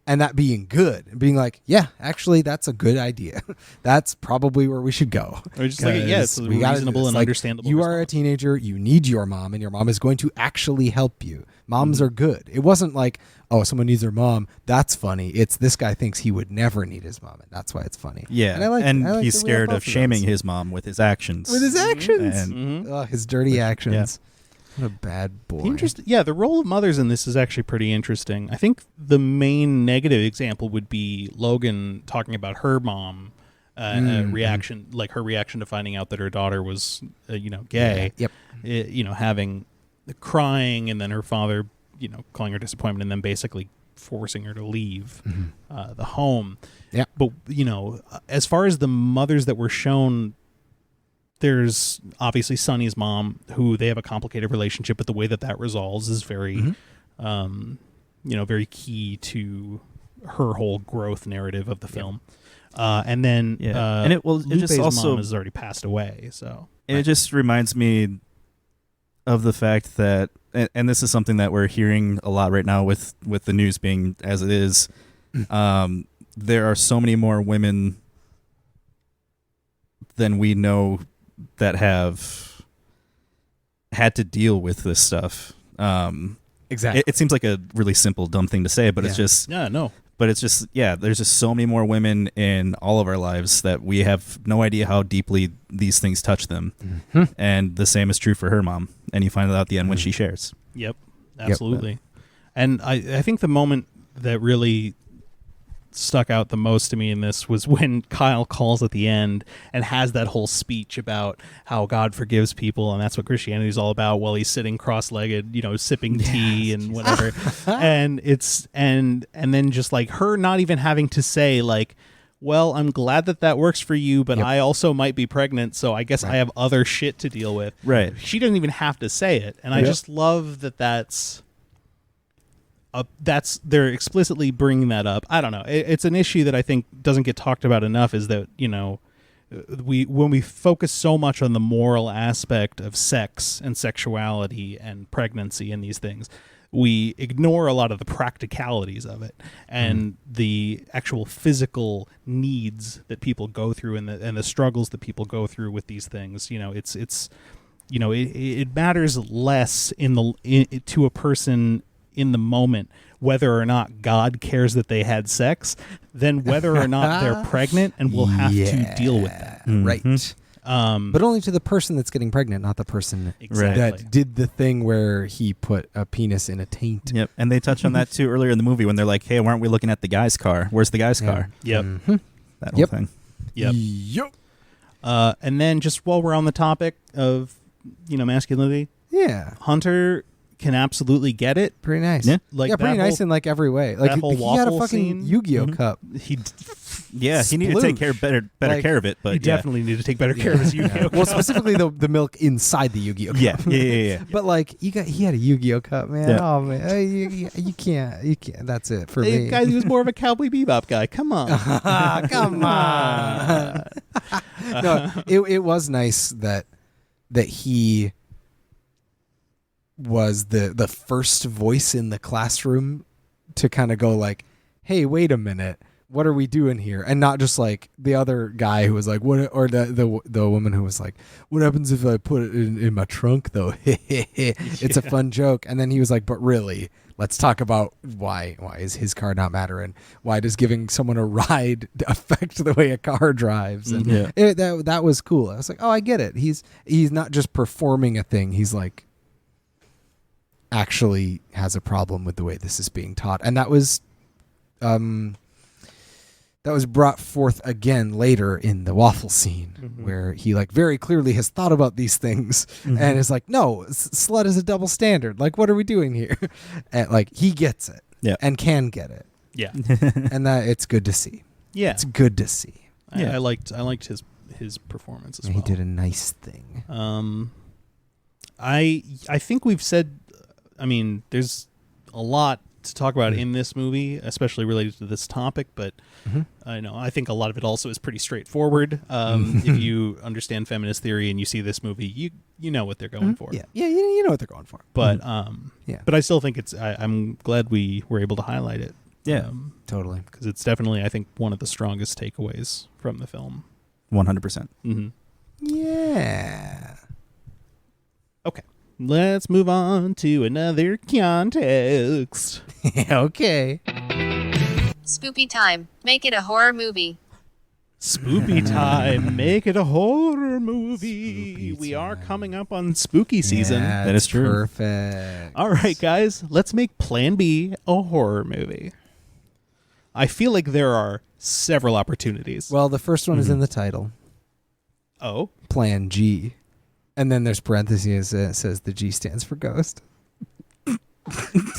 A: And that being good, being like, yeah, actually, that's a good idea. That's probably where we should go.
B: Or just like, yeah, it's a
A: We gotta do
B: reasonable
A: this.
B: and
A: Like,
B: understandable
A: You are a
B: response.
A: teenager. You need your mom, and your mom is going to actually help you. Moms are good. It wasn't like, oh, someone needs their mom. That's funny. It's this guy thinks he would never need his mom, and that's why it's funny.
C: Yeah.
A: and I like. I like
C: he's
A: that we have
C: scared
A: both
C: of shaming
A: those.
C: his mom with his actions.
A: with his actions.
C: And
A: His dirty actions. What a bad boy.
B: Yeah, the role of mothers in this is actually pretty interesting. I think the main negative example would be Logan talking about her mom reaction, like her reaction to finding out that her daughter was, gay.
A: Yep.
B: Having the crying, and then her father, calling her disappointment, and then basically forcing her to leave the home.
A: Yeah.
B: But as far as the mothers that were shown, there's obviously Sonny's mom, who they have a complicated relationship, but the way that resolves is very very key to her whole growth narrative of the film. And then
C: and it
B: Lupe's
C: just also
B: mom has already passed away. So
C: it just reminds me of the fact that, and this is something that we're hearing a lot right now with the news being as it is. There are so many more women than we know that have had to deal with this stuff.
A: Exactly.
C: It seems like a really simple, dumb thing to say, but it's just, but it's just, there's just so many more women in all of our lives that we have no idea how deeply these things touch them.
A: Mm-hmm.
C: And the same is true for her mom. And you find it out at the end when she shares.
B: Yep, absolutely. And I think the moment that really stuck out the most to me in this was when Kyle calls at the end and has that whole speech about how God forgives people, and that's what Christianity is all about, while he's sitting cross-legged, sipping tea and whatever. And it's and then just like her not even having to say like, well, I'm glad that works for you, but I also might be pregnant, so I guess I have other shit to deal with.
C: Right.
B: She doesn't even have to say it, and I just love that's they're explicitly bringing that up. I don't know. It's an issue that I think doesn't get talked about enough. Is that when we focus so much on the moral aspect of sex and sexuality and pregnancy and these things, we ignore a lot of the practicalities of it and the actual physical needs that people go through and the struggles that people go through with these things. It matters less to a person in the moment whether or not God cares that they had sex than whether or not they're pregnant and will have to deal with that.
A: Right. But only to the person that's getting pregnant, not the person
B: Exactly.
A: that did the thing where he put a penis in a taint.
C: Yep. And they touch on that too earlier in the movie when they're like, hey, why aren't we looking at the guy's car? Where's the guy's car?
B: Yep.
A: Mm-hmm.
C: That whole thing.
B: Yep.
A: Yep.
B: And then just while we're on the topic of, masculinity,
A: Yeah.
B: Hunter can absolutely get it.
A: Pretty nice.
C: Yeah.
B: Like
A: pretty
B: that
A: nice
B: whole-
A: in like every way. Like
B: that whole
A: he had a
B: waffle
A: fucking
B: scene.
A: Yu-Gi-Oh cup.
B: He
C: Yeah, he needed to take
A: Sploosh.
C: better
A: Like,
C: care of it, but
B: he definitely need to take better care of his Yu-Gi-Oh!
A: Well, specifically the milk inside the Yu-Gi-Oh cup.
C: Yeah.
A: But like he had a Yu-Gi-Oh cup, man.
C: Yeah.
A: Oh man, you can't. That's it for
B: Hey,
A: me.
B: guys, he was more of a Cowboy Bebop guy. Come on.
A: Come on. No, it was nice that he was the first voice in the classroom to kind of go like, hey, wait a minute, what are we doing here? And not just like the other guy who was like, what, or the woman who was like, what happens if I put it in my trunk though? It's a fun joke. And then he was like, but really, let's talk about why is his car not matter, and why does giving someone a ride affect the way a car drives? And that was cool. I was like, oh, I get it. He's not just performing a thing. He's like actually has a problem with the way this is being taught. And that was brought forth again later in the waffle scene, where he like very clearly has thought about these things and is like, no, slut is a double standard. Like, what are we doing here? And like he gets it, and can get it, and that it's good to see. Yeah, it's good to see.
B: I liked his performance as well.
A: He did a nice thing.
B: I think we've said. I mean, there's a lot to talk about in this movie, especially related to this topic, but I think a lot of it also is pretty straightforward. If you understand feminist theory and you see this movie, you know what they're going for.
A: You know what they're going for.
B: But but I still think I'm glad we were able to highlight it.
A: Totally,
B: because it's definitely, I think, one of the strongest takeaways from the film.
C: 100%.
A: Yeah.
B: Okay. Let's move on to another context.
A: Okay.
E: Spoopy time. Make it a horror movie.
B: Spoopy time. Make it a horror movie. We are coming up on spooky season.
A: Yeah,
C: That is true.
A: Perfect.
B: All right, guys. Let's make Plan B a horror movie. I feel like there are several opportunities.
A: Well, the first one is in the title.
B: Oh?
A: Plan G. And then there's parentheses that says the G stands for ghost.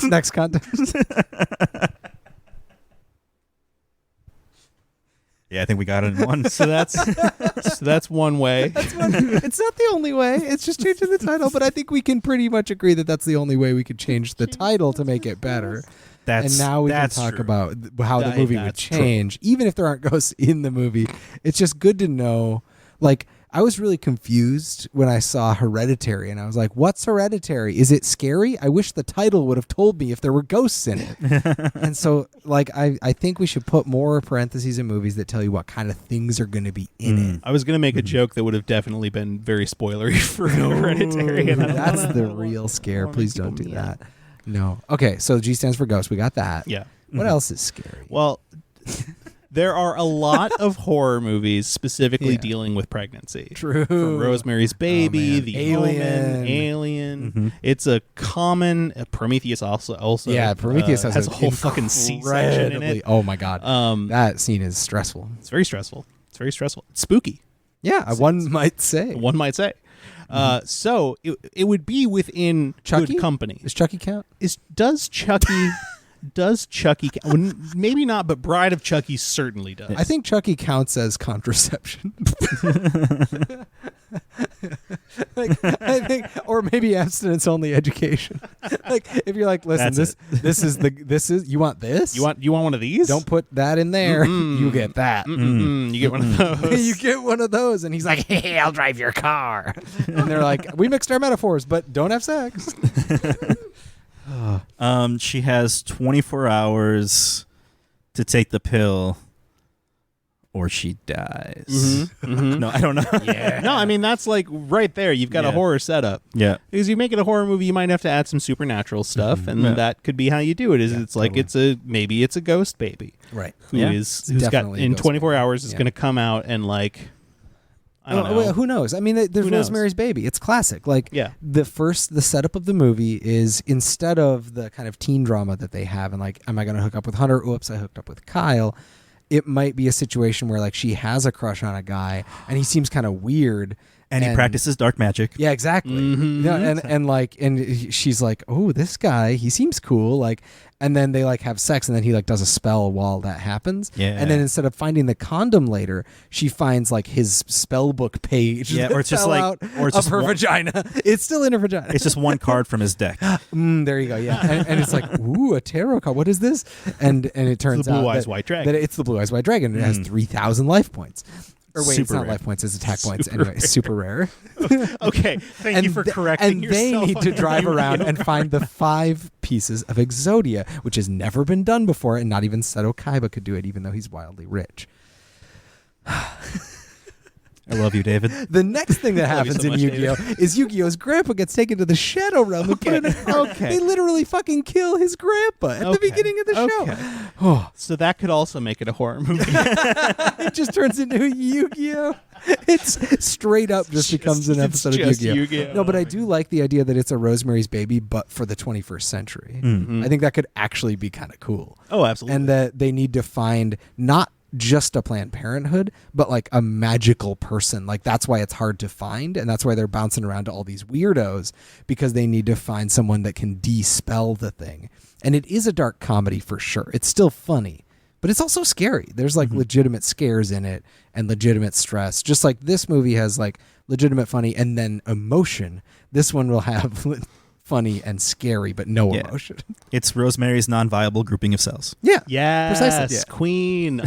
A: Next context.
C: Yeah, I think we got it in one.
B: So that's one way.
A: It's not the only way. It's just changing the title. But I think we can pretty much agree that that's the only way we could change the title to make it better.
C: That's
A: and now we can
C: that's
A: talk
C: true.
A: about how the movie would
B: That's true.
A: change, even if there aren't ghosts in the movie. It's just good to know. Like, I was really confused when I saw Hereditary, and I was like, what's Hereditary? Is it scary? I wish the title would have told me if there were ghosts in it. And so, like, I think we should put more parentheses in movies that tell you what kind of things are going to be in it.
B: I was going to make a joke that would have definitely been very spoilery for Hereditary. And I don't
A: That's
B: wanna-
A: the
B: I don't
A: real
B: wanna-
A: scare.
B: I don't
A: Please
B: wanna
A: don't
B: make
A: do
B: people
A: that. No. Okay, so G stands for ghost. We got that.
B: Yeah.
A: What else is scary?
B: Well, there are a lot of horror movies specifically
A: Yeah.
B: dealing with pregnancy.
A: True.
B: From Rosemary's Baby,
A: man.
B: The
A: Alien.
B: Omen, Alien. It's a common Prometheus also.
A: Yeah, Prometheus has
B: a whole fucking C-section in
A: incredibly-
B: it.
A: Oh my god, that scene is stressful.
B: It's very stressful. It's very stressful. It's spooky.
A: Yeah, one might say.
B: One might say. So it would be within
A: Chucky?
B: good company.
A: Does Chucky count?
B: Does Chucky well, maybe not, but Bride of Chucky certainly does.
A: I think Chucky counts as contraception. I think, or maybe abstinence only education. Like, if you're like, listen,
C: That's
A: this is you want this?
B: you want one of these?
A: Don't put that in there. You get that.
B: You get one of those.
A: You get one of those, and he's like, "Hey, I'll drive your car." And they're like, "We mixed our metaphors, but don't have sex."
C: She has 24 hours to take the pill, or she dies. No, I don't know.
B: No, I mean that's like right there. You've got a
C: Yeah.
B: horror setup.
C: Yeah.
B: Because you make it a horror movie, you might have to add some supernatural stuff, and
C: Yeah.
B: that could be how you do it. It's like maybe it's a ghost baby
A: Right.
C: Yeah.
B: who's got
A: definitely a
B: in
A: ghost
B: 24
A: baby.
B: hours is
A: Yeah.
B: going to come out and like I don't know.
A: Well, who knows? I mean, there's
B: Who knows?
A: Rosemary's Baby. It's classic. Like,
B: Yeah.
A: the setup of the movie is, instead of the kind of teen drama that they have, and like, am I going to hook up with Hunter? Oops, I hooked up with Kyle. It might be a situation where like she has a crush on a guy, and he seems kind of weird,
C: And he practices dark magic.
A: Yeah, exactly. Yeah, and she's like, oh, this guy, he seems cool. Like, and then they like have sex, and then he like does a spell while that happens.
C: Yeah.
A: And then instead of finding the condom later, she finds like his spell book page.
C: Yeah,
A: that
C: or it's just
A: fell
C: like-
A: out
C: or it's
A: of
C: just
A: her
C: one-
A: vagina. It's still in her vagina.
C: It's just one card from his deck.
A: There you go. Yeah, and it's like, ooh, a tarot card. What is this? And it turns
B: Blue
A: out
B: Eyes
A: that,
B: White Dragon.
A: that it's the Blue Eyes White Dragon. It has 3,000 life points. Or wait, it's
C: Super
A: not
C: rare.
A: life points. It's attack points. Anyway, super rare.
B: Okay, thank you for correcting
A: and
B: yourself.
A: they need
B: on
A: to
B: your
A: drive
B: Yu-Gi-Oh
A: around and find the 5 pieces of Exodia, which has never been done before, and not even Seto Kaiba could do it, even though he's wildly rich.
C: I love you, David.
A: The next thing that
B: Love you
A: happens
B: so
A: in
B: much,
A: Yu-Gi-Oh is Yu-Gi-Oh's grandpa gets taken to the Shadow Realm. And put in They literally fucking kill his grandpa at the
B: Okay.
A: beginning of the
B: Okay.
A: show. Oh,
B: So that could also make it a horror movie.
A: it just turns into a Yu-Gi-Oh. It's straight up just becomes an episode of
B: just
A: Yu-Gi-Oh.
B: Yu-Gi-Oh.
A: No, but I do like the idea that it's a Rosemary's Baby, but for the 21st century. I think that could actually be kind of cool.
B: Oh, absolutely.
A: And that they need to find not just a Planned Parenthood, but like a magical person. Like, that's why it's hard to find, and that's why they're bouncing around to all these weirdos, because they need to find someone that can dispel the thing. And it is a dark comedy for sure. It's still funny, but it's also scary. There's like legitimate scares in it and legitimate stress. Just like this movie has like legitimate funny and then emotion. This one will have funny and scary, but no
C: Yeah.
A: emotion.
C: It's Rosemary's non-viable grouping of cells.
A: Yeah.
B: Yes,
A: Precisely. Yeah.
B: Queen.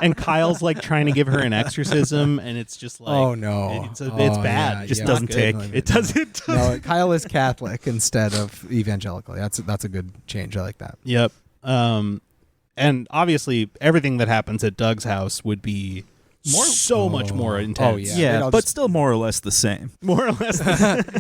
B: And Kyle's like trying to give her an exorcism, and it's just like,
A: Oh, no.
B: it's
A: Oh,
B: bad.
A: yeah,
B: It's
C: yeah.
B: not
C: doesn't
B: good.
C: take.
B: It doesn't.
A: No, Kyle is Catholic instead of evangelical. That's a good change. I like that.
B: Yep. And obviously, everything that happens at Doug's house would be much more intense.
A: Oh, yeah.
C: Yeah,
A: I'll
C: but
A: just-
C: still more or less the same.
B: More or less.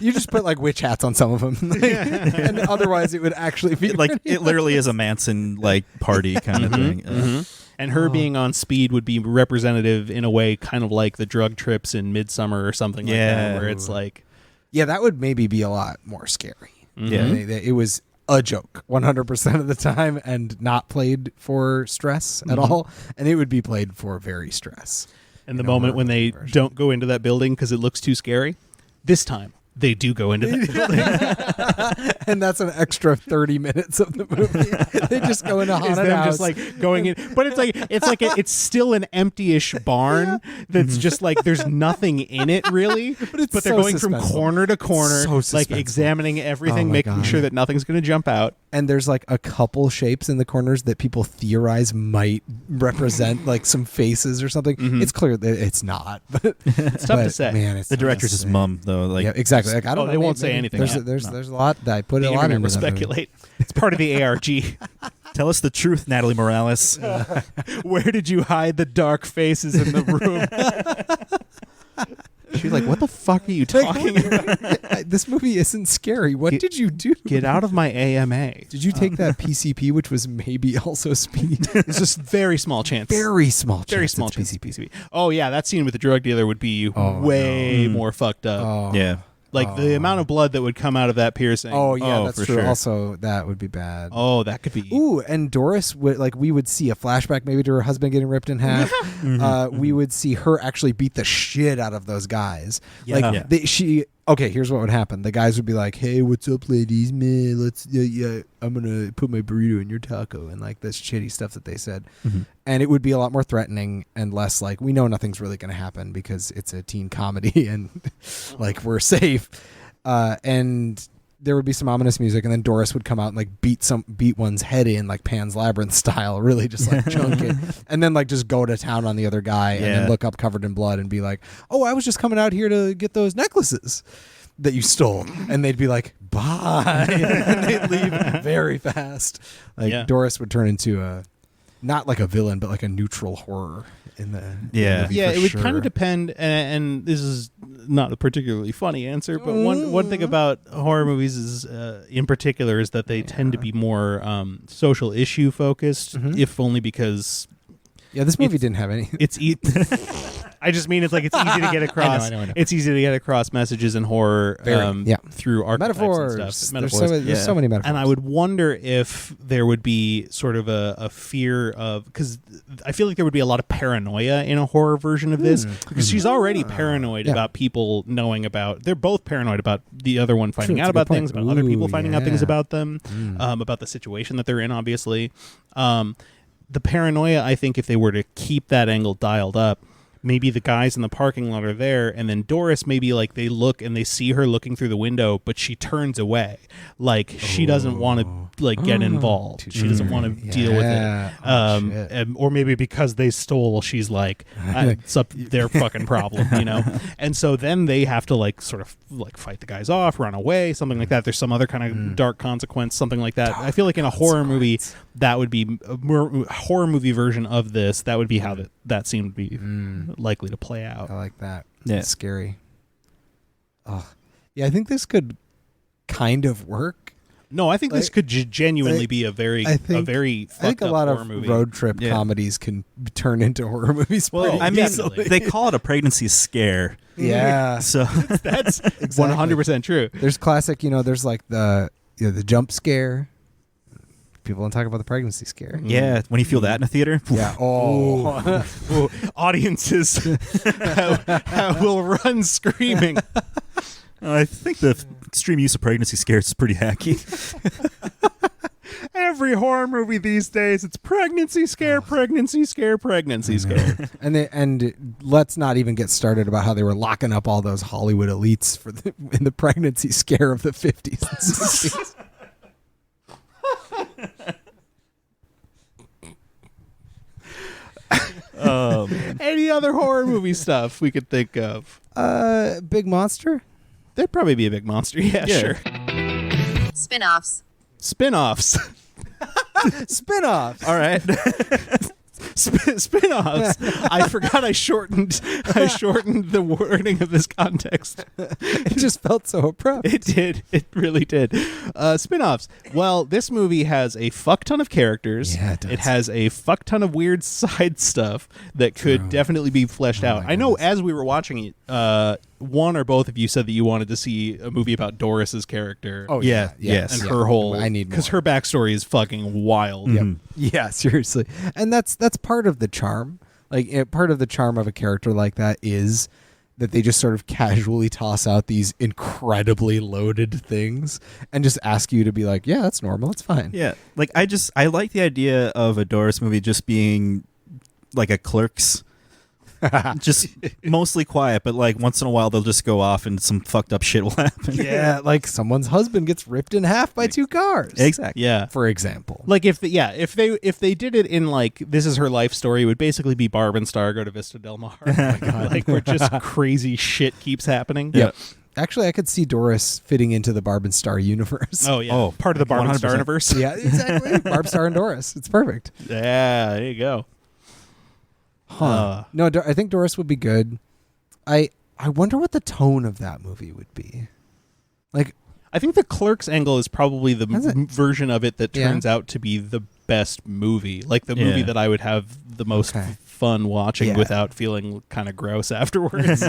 A: You just put like witch hats on some of them, and otherwise it would actually be
C: Like
A: pretty
C: it literally is a Manson like party kind of thing.
B: And her being on speed would be representative in a way, kind of like the drug trips in Midsummer or something like
C: Yeah.
B: that, where it's like,
A: Yeah, that would maybe be a lot more scary.
C: Yeah.
A: It was a joke 100% of the time and not played for stress at all, and it would be played for very stress.
B: and the
A: In a
B: moment
A: horror
B: when they
A: version.
B: don't go into that building because it looks too scary, this time they do go into that building.
A: And that's an extra 30 minutes of the movie. They just go into a
B: Is
A: haunted
B: them
A: house.
B: just like going in, but it's still an empty-ish barn that's just like there's nothing in it really. But
A: it's
B: they're
A: so
B: going from
A: suspenseful.
B: corner to corner,
A: So
B: like
A: suspenseful.
B: examining everything,
A: Oh my
B: making
A: God.
B: sure that nothing's going to jump out.
A: and there's like a couple shapes in the corners that people theorize might represent like some faces or something. It's clear that it's not, but
B: It's tough to say.
A: Man, it's
C: The
A: tough to
C: director's his
A: say.
C: mom, though. Like,
A: Yeah, exactly. Like, I don't know.
B: they won't
A: maybe
B: say anything.
A: There's
B: Yeah.
A: there's a lot that I put a
B: You're
A: lot
B: gonna
A: into that movie.
B: speculate. It's part of the ARG.
C: tell us the truth, Natalie Morales.
B: Where did you hide the dark faces in the room? She's like, what the fuck are you talking about?
A: This movie isn't scary. What did you do?
B: Get out of my AMA.
A: Did you take that PCP, which was maybe also speed?
B: It's just very small chance.
A: Very small chance.
B: Very small
A: it's
B: chance.
A: PCP.
B: Oh yeah, that scene with the drug dealer would be way more fucked up.
A: Oh.
C: Yeah.
B: Like the amount of blood that would come out of that piercing.
A: Oh yeah,
C: Oh,
A: that's
C: for
A: true.
C: sure.
A: Also, that would be bad.
B: Oh, that could be.
A: Ooh, and Doris would we would see a flashback maybe to her husband getting ripped in half. We would see her actually beat the shit out of those guys.
B: Yeah.
A: Like
C: Yeah.
A: okay, here's what would happen. The guys would be like, "Hey, what's up, ladies? Man, let's I'm gonna put my burrito in your taco," and like this shitty stuff that they said. And it would be a lot more threatening and less like we know nothing's really gonna happen because it's a teen comedy and like we're safe. And there would be some ominous music, and then Doris would come out and like beat one's head in like Pan's Labyrinth style, really just like chunk it, and then like just go to town on the other guy, and then look up covered in blood and be like, "Oh, I was just coming out here to get those necklaces that you stole," and they'd be like, "Bye," and they'd leave very fast. Like Doris would turn into a not like a villain, but like a neutral horror in the movie
B: Yeah,
A: for
B: it would
A: sure.
B: kind of depend, and this is not a particularly funny answer, but one thing about horror movies is, in particular, is that they tend to be more social issue focused, if only because
A: this movie didn't have any.
B: it's I just mean it's like it's easy to get across.
A: I know.
B: It's easy to get across messages in horror through archetypes
A: Metaphors.
B: and stuff.
A: There's so many metaphors.
B: And I would wonder if there would be sort of a fear of, because I feel like there would be a lot of paranoia in a horror version of this, because she's already paranoid about people knowing about. They're both paranoid about the other one finding
A: True,
B: out
A: that's a good
B: about things,
A: point.
B: about other people
A: Ooh,
B: finding out things
A: yeah.
B: about them, about the situation that they're in. Obviously, the paranoia. I think if they were to keep that angle dialed up. Maybe the guys in the parking lot are there, and then Doris, maybe like they look and they see her looking through the window, but she turns away, like she doesn't want to like get involved. She doesn't want to deal with it. Or maybe because they stole, she's like, it's up their fucking problem, you know. And so then they have to like sort of like fight the guys off, run away, something like that. There's some other kind of dark consequence, something like that. I feel like in a horror movie, that would be a more horror movie version of this. That would be how that scene would be likely to play out.
A: I like that.
C: Yeah.
A: It's scary. Oh, yeah. I think this could kind of work.
B: No, I think this
A: Like,
B: could genuinely be a very
A: I think
B: fucked
A: a
B: up
A: lot
B: horror
A: of
B: movie.
A: road trip
C: Yeah.
A: comedies can turn into horror movies.
B: Well,
A: pretty
C: I mean,
B: Definitely.
C: they call it a pregnancy scare.
A: yeah.
C: So
B: That's 100% true.
A: There's classic. There's like the jump scare. People don't talk about the pregnancy scare.
C: yeah, when you feel that in a theater,
A: Yeah. Oh.
B: Ooh, audiences will run screaming.
C: I think the extreme use of pregnancy scares is pretty hacky.
B: Every horror movie these days, it's pregnancy scare, pregnancy scare, pregnancy scare.
A: And let's not even get started about how they were locking up all those Hollywood elites in the pregnancy scare of the 50s and 60s.
B: Any other horror movie stuff we could think of?
A: Big Monster.
B: There'd probably be a big monster. Yeah, sure.
E: Spin-offs.
B: Spin-offs.
A: Spin-offs.
C: All right.
B: Spin-offs. I forgot I shortened the wording of this context.
A: It just felt so abrupt.
B: It did. It really did. Spin-offs. Well, this movie has a fuck ton of characters.
A: Yeah, it does.
B: It has a fuck ton of weird side stuff that could definitely be fleshed out.
A: my
B: I know
A: goodness.
B: as we were watching it, one or both of you said that you wanted to see a movie about Doris's character.
A: Oh
C: Yeah,
A: yeah,
C: yes.
B: and
A: yeah.
B: her whole,
A: I need
B: because
A: more.
B: her backstory is fucking wild.
A: Yep. Yeah, seriously. And that's part of the charm. Like part of the charm of a character like that is that they just sort of casually toss out these incredibly loaded things and just ask you to be like, yeah, that's normal. It's fine.
C: Yeah, like I like the idea of a Doris movie just being like a Clerks just mostly quiet, but like once in a while they'll just go off and some fucked up shit will happen.
A: Yeah, like someone's husband gets ripped in half by two cars.
C: Exactly.
B: Yeah.
A: For example.
B: Like if they did it in like This Is Her Life Story, it would basically be Barb and Star go to Vista Del Mar. Oh my God. Like where just crazy shit keeps happening.
A: Yep. Actually, I could see Doris fitting into the Barb and Star universe.
B: Oh yeah.
C: Oh,
B: Part of the Barb and Star
C: 100%.
B: universe.
A: Yeah, exactly. Barb, Star, and Doris. It's perfect.
B: Yeah, there you go.
A: No, I think Doris would be good. I wonder what the tone of that movie would be. Like,
B: I think the Clerks angle is probably the
A: Has it?
B: version of it that
A: Yeah.
B: turns out to be the best movie. Like the movie
C: Yeah.
B: that I would have the most
A: Okay.
B: fun watching
A: Yeah.
B: without feeling kind of gross afterwards.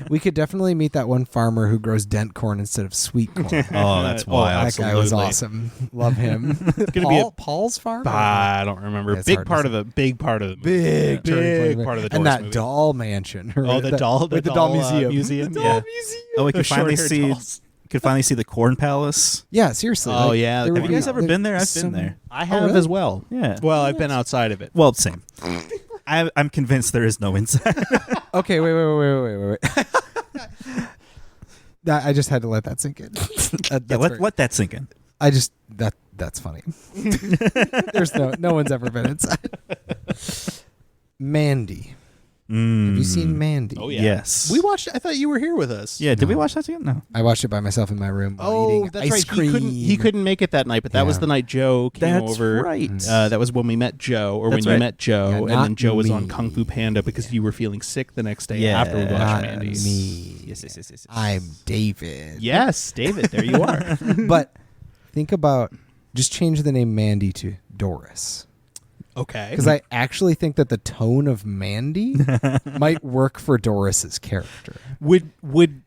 A: we could definitely meet that one farmer who grows dent corn instead of sweet corn.
C: Oh, that's wild.
A: That guy was
B: absolutely.
A: awesome. Love him.
B: gonna be a-
A: Paul's farm?
B: I don't remember.
A: It's
B: Big
A: hard to
B: part
A: say.
B: of the movie.
A: Big turning point.
B: part of the
A: and
B: Doris
A: that
B: movie.
A: doll mansion.
B: Oh, the doll
A: museum.
B: museum.
A: The
B: Yeah.
A: doll museum.
C: Oh, we
B: The
C: could finally
B: short-haired
C: see.
B: dolls.
C: Could finally see the Corn Palace.
A: Yeah, seriously.
B: Oh, yeah.
A: there
B: Have
A: would
B: you
C: guys
A: be-
C: ever been there? I've
A: so-
C: been there.
B: I have
A: really?
B: as well.
C: Yeah.
B: Well, I've been outside of it.
C: Well, same. I'm convinced there is no inside.
A: Okay, wait. I just had to let that sink in.
C: Yeah, let that sink in.
A: I just that's funny. There's no one's ever been inside. Mandy. Have you seen Mandy?
B: Oh yeah.
C: Yes.
B: We watched. I thought you were here with us.
C: Yeah, did we
A: No.
C: watch that together? No.
A: I watched it by myself in my room while
B: Oh,
A: eating
B: that's
A: ice
B: right.
A: cream.
B: He couldn't make it that night, but that was
A: Yeah.
B: the night Joe came
C: That's
B: over.
C: right.
B: That was when we met Joe, or
C: That's
B: when you
C: right.
B: met Joe,
A: Yeah,
B: and
A: not
B: then Joe was on
A: me.
B: Kung Fu Panda because you were feeling sick the next day
C: Yeah.
B: after we watched
A: Not
B: Mandy.
A: me.
C: Yes.
A: I'm David.
B: Yes, David, there you are.
A: But think about just change the name Mandy to Doris.
B: Okay.
A: Because I actually think that the tone of Mandy might work for Doris's character.
B: Would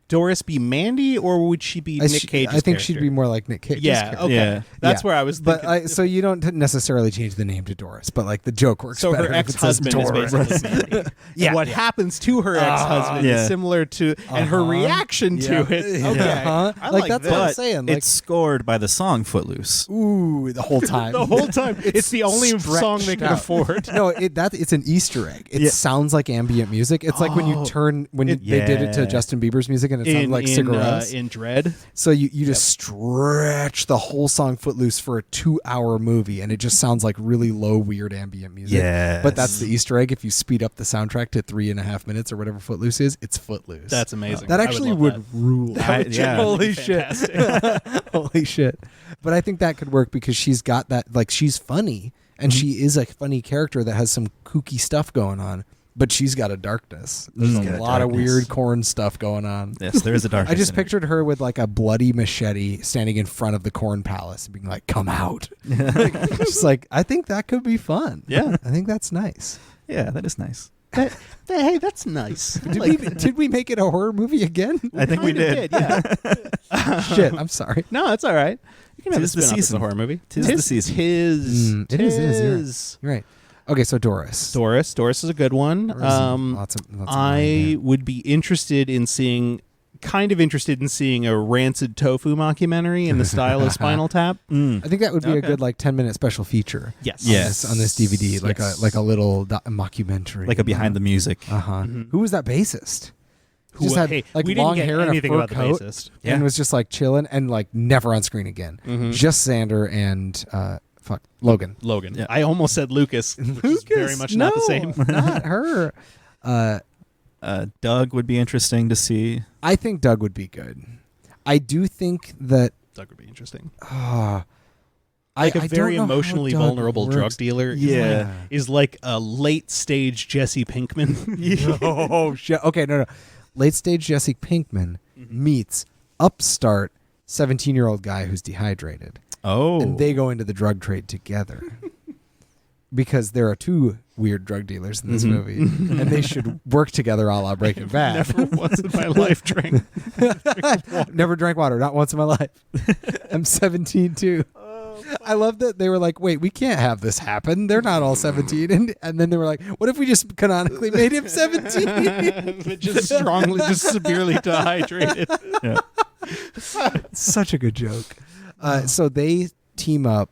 B: Doris be Mandy, or would she be Nick Cage's
A: I think she'd
B: character?
A: be more like Nick Cage's
B: Yeah.
A: character.
B: Okay.
C: Yeah.
B: That's
A: Yeah.
B: where I was.
A: But
B: Thinking.
A: so you don't necessarily change the name to Doris, but like the joke works
B: So
A: better
B: her
A: if it says
B: ex-husband is
A: Doris.
B: basically Mandy.
A: Yeah,
B: And what
A: yeah.
B: happens to her ex-husband
C: Yeah.
B: is similar to, and her
A: Uh-huh.
B: reaction to
A: Yeah.
B: it.
A: Yeah.
B: Okay,
A: Uh-huh.
B: I
A: Like,
B: like
A: that's
B: this.
A: what I'm
C: But
A: saying. Like,
C: it's scored by the song Footloose.
A: ooh, the whole time.
B: the whole time. It's the only song they
A: stretched
B: can
A: out.
B: afford.
A: No, it's an Easter egg. It
C: Yeah.
A: sounds like ambient music. It's like when you turn they did it to
C: Yeah.
A: Justin Bieber's music and it sounded like cigarettes.
B: In Dread.
A: So you just stretch the whole song Footloose for a 2-hour movie, and it just sounds like really low, weird ambient music.
C: Yes.
A: But that's the Easter egg. If you speed up the soundtrack to 3.5 minutes or whatever Footloose is, it's Footloose.
B: That's amazing.
A: That
B: I
A: actually
B: love
A: would
B: that.
A: rule.
B: That would
C: Yeah.
B: genuinely
A: Holy
B: be
A: shit.
B: fantastic.
A: Holy shit. But I think that could work because she's got that, like, she's funny, and she is a funny character that has some kooky stuff going on, but she's got a darkness. There's
C: She's
A: a
C: got a
A: lot of
C: darkness.
A: weird corn stuff going on.
C: Yes, there is a darkness.
A: I just
C: in it.
A: pictured her with like a bloody machete standing in front of the corn palace and being like, "Come out!" Just like, I think that could be fun.
C: Yeah.
A: I think that's nice.
C: Yeah, that is nice.
B: Hey, that's nice.
A: Did we make it a horror movie again?
C: I think we
B: Kinda
C: did.
B: Yeah.
A: Shit, I'm sorry.
B: No, that's all right. You can have
C: Tis
B: a
C: the
B: spin-off as a
C: season.
B: horror movie.
C: Tis the season.
A: It is, you're
B: Tis.
A: You're right. Okay, so Doris.
B: Doris is a good one.
A: Doris is lots of
B: I would be interested in seeing a rancid tofu mockumentary in the style of Spinal Tap.
C: Mm.
A: I think that would be a
B: Okay.
A: good like 10-minute special feature.
B: Yes.
C: Yes.
A: On this DVD, like
B: Yes.
A: a little mockumentary,
C: Like a behind the music.
A: Who was that bassist?
B: Who-
A: Just had
B: hey,
A: like
B: we didn't
A: long
B: get
A: hair and a
B: anything
A: fur
B: about the
A: coat,
B: bassist.
A: and was just like chilling and like never on screen again. Just Xander and Logan.
B: Logan.
C: Yeah.
B: I almost said Lucas, which is very much not the same.
A: Not her.
C: Doug would be interesting to see.
A: I think Doug would be good. I do think that
B: Doug would be interesting.
A: I
B: Like a
A: don't
B: very
A: know how
B: emotionally
A: Doug
B: vulnerable
A: works.
B: drug dealer
C: Yeah.
B: is like a late stage Jesse Pinkman.
A: Oh shit. Okay, no. Late stage Jesse Pinkman meets upstart 17-year-old guy who's dehydrated.
C: Oh.
A: And they go into the drug trade together. Because there are two weird drug dealers in this movie, and they should work together a la Breaking Bad.
B: Never once in my life drank.
A: Never drank water, not once in my life. I'm 17 too. I love that they were like, wait, we can't have this happen. They're not all 17. And then they were like, what if we just canonically made him 17?
B: just severely dehydrated.
A: Such a good joke. So they team up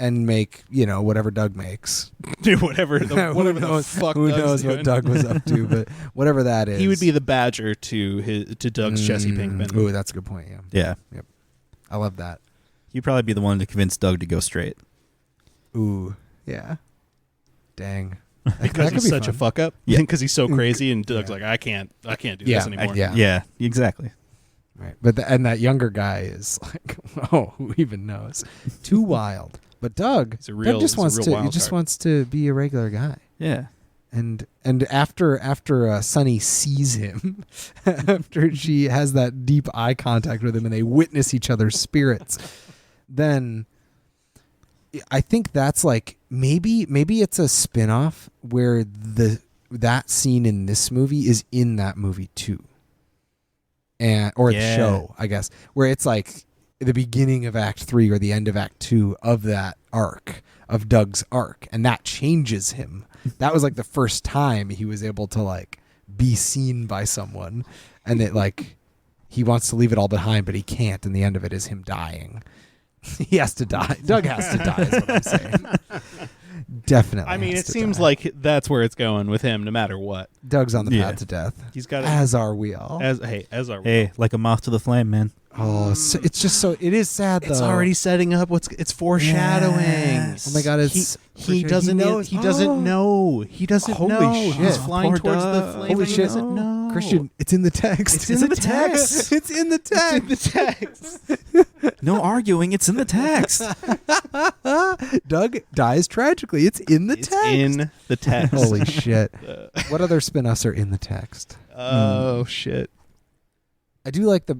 A: and make whatever Doug makes.
B: Do whatever the
A: who
B: fuck
A: who
B: Doug's
A: knows
B: doing.
A: what Doug was up to, but whatever that is.
B: He would be the Badger to Doug's Jesse Pinkman.
A: Ooh, that's a good point. Yeah,
C: Yeah.
A: I love that.
C: You'd probably be the one to convince Doug to go straight.
A: Ooh, yeah. Dang.
B: Because he's such a
A: fun.
B: fuck up.
C: Yeah.
B: Because he's so crazy, and Doug's
A: Yeah.
B: like, I can't do
A: Yeah,
B: this anymore.
A: yeah.
C: Yeah, exactly.
A: Right, but and that younger guy is like, oh, who even knows? Too wild. But Doug,
B: He's a real-
A: Doug just
B: he's a
A: wants
B: real
A: to. He
B: wild
A: just
B: card.
A: wants to be a regular guy.
C: Yeah.
A: And after Sunny sees him, after she has that deep eye contact with him, and they witness each other's spirits, then I think that's like maybe it's a spin-off where that scene in this movie is in that movie too. Or the
C: Yeah.
A: show, I guess, where it's like the beginning of Act 3 or the end of Act 2 of that arc, of Doug's arc, and that changes him. That was like the first time he was able to like be seen by someone, and that like he wants to leave it all behind, but he can't, and the end of it is him dying. He has to die. Doug has to die, is what I'm saying. Definitely.
B: I mean,
A: has
B: it
A: to
B: seems
A: die.
B: like that's where it's going with him, no matter what.
A: Doug's on the
C: Yeah.
A: path to death.
B: He's got
A: As are we all.
B: as our
C: Hey, like a moth to the flame, man.
A: Oh, so it's just so. It is sad though.
B: It's already setting up it's foreshadowing.
A: Yes. Oh my God, it's
B: he doesn't
A: knows.
B: he doesn't know. He doesn't
A: Holy
B: know.
A: shit.
B: He's flying
C: Poor
B: towards the
C: Doug.
B: flame.
A: Holy
B: and he
A: shit.
B: doesn't know.
A: Christian, it's in the text.
B: It's in the text.
A: It's in the text.
B: It's in the text.
C: No arguing. It's in the text.
A: Doug dies tragically. It's in the
B: It's
A: text.
B: in the text.
A: Holy shit. What other spin-offs are in the text?
B: Oh shit.
A: I like the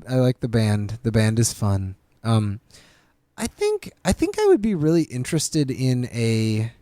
A: band. The band is fun. I think I would be really interested in a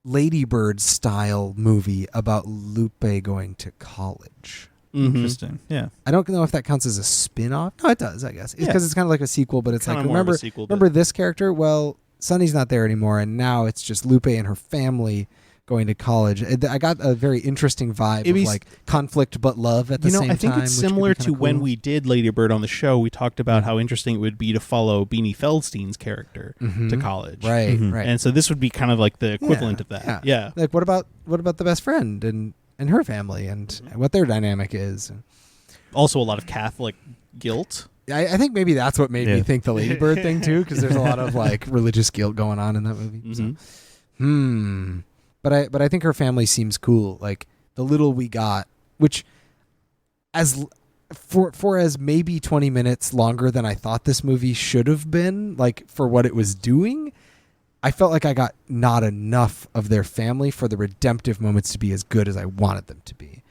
A: Lady Bird style movie about Lupe going to college.
B: Mhm.
C: Interesting. Yeah.
A: I don't know if that counts as a spin-off. No, it does, I guess. Because it's kind of like a sequel, but it's
B: Kinda
A: like,
B: more of a
A: remember
B: sequel, but-
A: remember this character? Well, Sunny's not there anymore, and now it's just Lupe and her family going to college. I got a very interesting vibe
B: It'd
A: of
B: be
A: like conflict but love at the same time.
B: I think it's
A: which could be
B: similar to
A: kinda
B: when
A: cool.
B: we did Lady Bird on the show. We talked about how interesting it would be to follow Beanie Feldstein's character to college.
A: Right,
C: Mhm.
A: right.
B: And so this would be kind of like the equivalent of that. Yeah.
A: Like what about the best friend and her family and what their dynamic is?
B: Also a lot of Catholic guilt.
A: I think maybe that's what made me
C: Yeah.
A: think the Lady Bird thing too, because there's a lot of like religious guilt going on in that movie. So.
B: Mhm.
A: But I think her family seems cool. Like the little we got, which for as maybe 20 minutes longer than I thought this movie should have been, like for what it was doing, I felt like I got not enough of their family for the redemptive moments to be as good as I wanted them to be.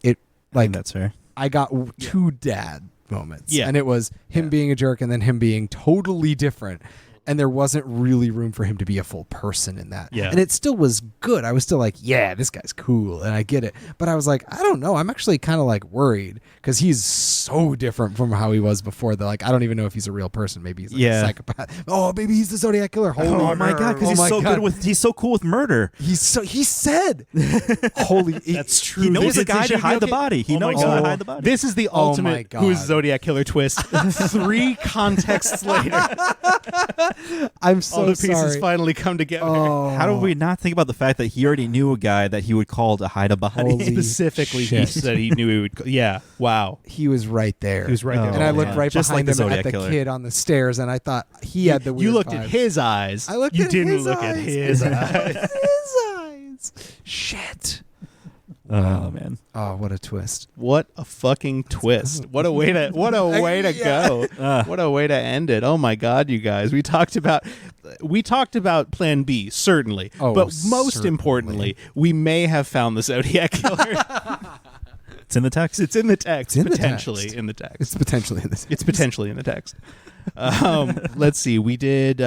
A: It
C: I
A: like
C: think that's fair.
A: I got two dad moments.
B: Yeah.
A: And it was him being a jerk and then him being totally different. And there wasn't really room for him to be a full person in that.
B: Yeah.
A: And it still was good. I was still like, yeah, this guy's cool. And I get it. But I was like, I don't know. I'm actually kind of like worried because he's so different from how he was before. That like, I don't even know if he's a real person. Maybe he's like a psychopath. Oh, maybe he's the Zodiac Killer.
C: Oh my god! Because he's so cool with murder.
A: he said, holy,
B: That's true.
C: He knows
B: This
C: a guy
B: is-
C: to hide the body. He
B: Oh my
C: knows how
B: God.
C: to hide the body.
B: This is the
A: Oh my
B: ultimate
A: God.
B: who's Zodiac Killer twist. 3 contexts later,
A: I'm so
B: all the pieces
A: sorry.
B: finally come together.
A: Oh,
C: How do we not think about the fact that he already knew a guy that he would call to hide a body?
A: Holy
B: Specifically, he
A: shit.
B: said he knew he would. Yeah. Wow.
A: He was right there.
B: He was right there.
C: Oh,
A: And I looked
C: man.
A: right
C: Just
A: behind
C: like the
A: him
C: Zodiac
A: at the
C: Killer.
A: kid on the stairs, and I thought he had the weird
B: You looked
A: vibes.
B: at his eyes.
A: I looked
B: you
A: at
B: didn't
A: his
B: look
A: eyes.
B: at his eyes.
A: his eyes. Shit.
C: Oh man.
A: Oh, what a twist.
B: What a fucking twist. What a way to
A: Yeah.
B: go. What a way to end it. Oh my god, you guys. We talked about plan B, certainly.
A: Oh,
B: but most
A: certainly.
B: importantly, we may have found the Zodiac Killer.
C: It's in the text.
B: It's in the text.
A: It's in the
B: potentially
A: text.
B: in the text.
A: It's potentially in this.
B: It's potentially in the text. Let's see. We did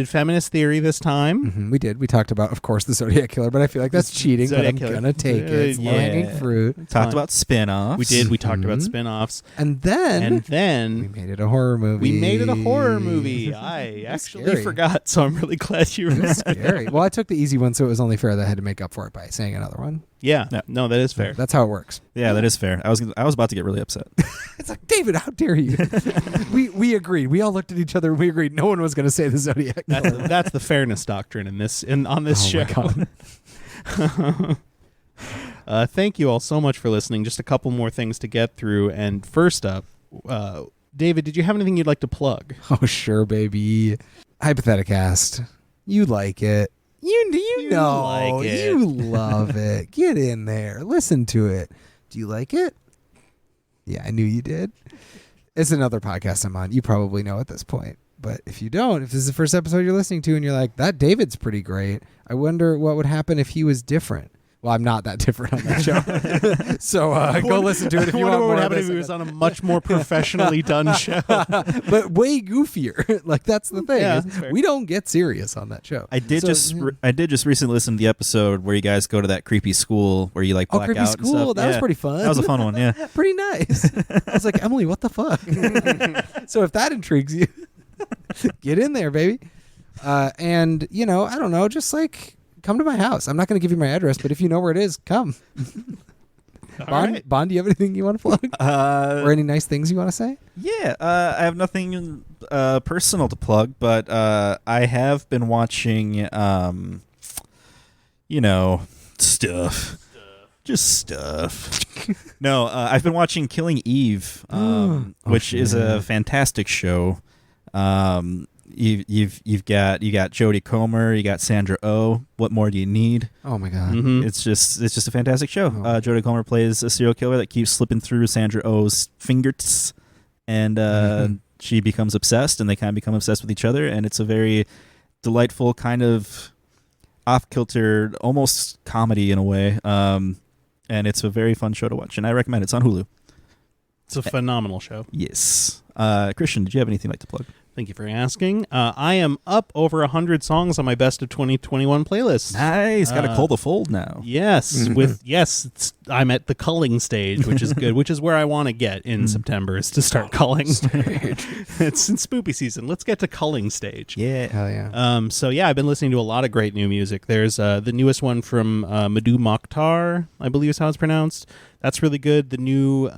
B: Feminist Theory this time.
A: Mhm, we did. We talked about, of course, the Zodiac Killer, but I feel like that's cheating.
B: Zodiac
A: but I'm
B: Killer.
A: gonna take it. It's
B: Yeah.
A: low-hanging fruit.
C: Talked
B: fine.
C: about spin-offs.
B: We did. We talked about
A: Mhm.
B: spin-offs.
A: And then
B: And
A: we
B: then
A: made it a horror movie.
B: we made it a horror movie. I actually
A: scary.
B: forgot, so I'm really glad you remembered.
A: Scary. Well, I took the easy one, so it was only fair that I had to make up for it by saying another one.
B: Yeah.
C: Yeah.
B: No, that is fair.
A: That's how it works.
C: Yeah, that is fair. I was about to get really upset.
A: It's like, David, how dare you? we agreed. We all looked at each other and we agreed no one was going to say the Zodiac Killer.
B: That's the fairness doctrine on this show.
A: My God.
B: Thank you all so much for listening. Just a couple more things to get through. And first up, David, did you have anything you'd like to plug?
A: Oh, sure, baby. Hypotheticast. You like it. You know.
B: like it.
A: You love it. Get in there. Listen to it. Do you like it? Yeah, I knew you did. It's another podcast I'm on. You probably know at this point. But if you don't, if this is the first episode you're listening to and you're like, that David's pretty great, I wonder what would happen if he was different. Well, I'm not that different on that show. So go listen to it if you want
B: what
A: more
B: would
A: of
B: happen
A: this.
B: if he was on a much more professionally done show.
A: But way goofier. Like, that's the thing.
B: Yeah,
A: is
B: that's fair.
A: we don't get serious on that show.
C: I did
A: So,
C: I did just recently listen to the episode where you guys go to that creepy school where you like black
A: creepy
C: out and
A: school.
C: stuff.
A: That was
C: Yeah.
A: pretty fun.
C: That was a fun one. Yeah.
A: Pretty nice. I was like, Emily, what the fuck? So if that intrigues you, get in there, baby. And, you know, I don't know, just like come to my house. I'm not going to give you my address, but if you know where it is, come.
B: right.
A: Bond, do you have anything you want to plug? Or any nice things you want to say?
C: Yeah, I have nothing personal to plug, but I have been watching, stuff. Just stuff. No, I've been watching Killing Eve, which is a fantastic show. You got Jodie Comer, you got Sandra Oh. What more do you need?
A: Oh my God.
B: Mhm.
C: It's just a fantastic show.
A: Oh.
C: Jodie Comer plays a serial killer that keeps slipping through Sandra Oh's fingers, and she becomes obsessed, and they kind of become obsessed with each other, and it's a very delightful kind of off-kilter, almost comedy in a way, and it's a very fun show to watch, and I recommend it. It's on Hulu.
B: It's a phenomenal show.
C: Yes. Christian, did you have anything you'd like to plug?
B: Thank you for asking. I am up over 100 songs on my Best of 2021 playlist.
C: Nice. Got a cold to fold now.
B: Yes, I'm at the culling stage, which is good, which is where I want to get in September, is to start culling. It's in spoopy season. Let's get to culling stage.
C: Yeah.
A: Hell yeah.
B: So yeah, I've been listening to a lot of great new music. There's the newest one from Madhu Mokhtar, I believe is how it's pronounced. That's really good. The new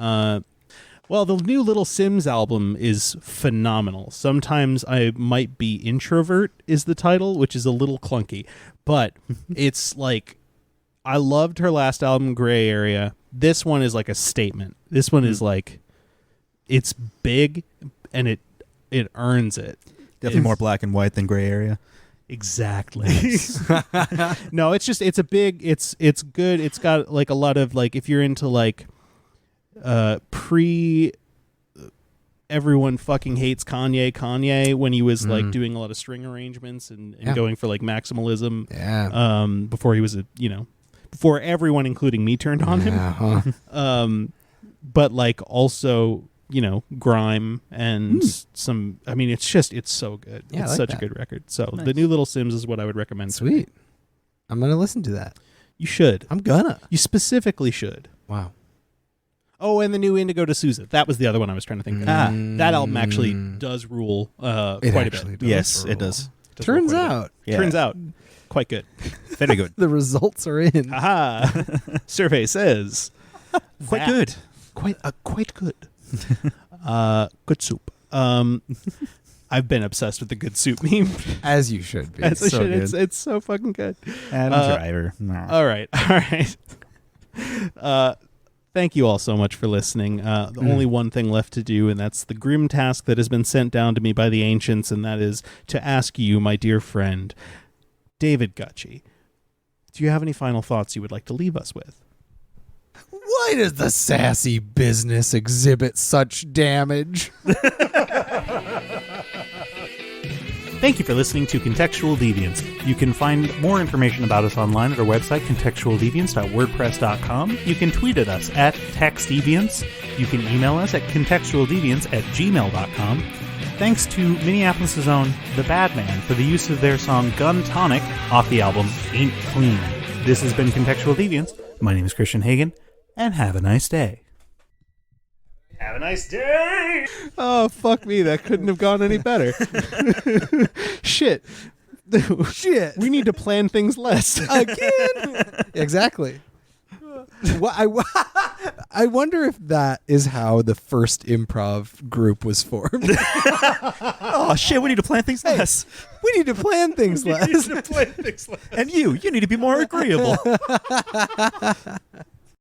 B: the new Little Sims album is phenomenal. Sometimes I Might Be Introvert is the title, which is a little clunky, but it's like, I loved her last album, Gray Area. This one is like a statement. This one is like, it's big and it earns it.
C: Definitely more black and white than gray area.
B: Exactly. No, it's good. It's got like a lot of, like, if you're into like everyone fucking hates Kanye when he was like doing a lot of string arrangements and going for like maximalism.
A: Yeah.
B: Before he was before everyone, including me, turned on him.
A: Uh-huh.
B: But like also, grime and some, I mean, it's so good.
A: Yeah, I
B: it's
A: like
B: such
A: that.
B: a good record. So
C: Nice.
B: the new Little Sims is what I would recommend.
A: Sweet. I'm going to listen to that.
B: You should.
A: I'm gonna.
B: You specifically should.
A: Wow.
B: Oh, and the new Indigo D'Souza. That was the other one I was trying to think of. That album actually does rule
A: It
B: quite a
A: actually
B: bit.
A: does.
C: Yes, it does.
B: Does rule
A: Turns
B: quite a bit.
A: out
C: Yeah.
B: Turns out, quite good.
C: Very good.
A: the results are in.
B: Aha! Survey says
C: Quite
B: that-
C: good.
B: quite good. Good soup. I've been obsessed with the good soup meme.
A: As you should be.
B: As I
C: so
B: should.
C: good.
B: It's so fucking good.
C: Adam Driver. Nah.
B: All right. Thank you all so much for listening. The only one thing left to do, and that's the grim task that has been sent down to me by the ancients, and that is to ask you, my dear friend, David Gutchie, do you have any final thoughts you would like to leave us with?
A: Why does the sassy business exhibit such damage?
B: Thank you for listening to Contextual Deviance. You can find more information about us online at our website, contextualdeviance.wordpress.com. You can tweet at us at TextDeviance. You can email us at contextualdeviance@gmail.com. Thanks to Minneapolis' own The Badman for the use of their song Gun Tonic off the album Ain't Clean. This has been Contextual Deviance. My name is Christian Hagen, and have a nice day. Have a nice day! Oh, fuck me. That couldn't have gone any better. Shit.
A: Shit.
B: We need to plan things less.
A: Again? Exactly. Well, I wonder if that is how the first improv group was formed.
C: Oh shit, we need to plan things less.
A: We need to plan things less.
C: And you need to be more agreeable.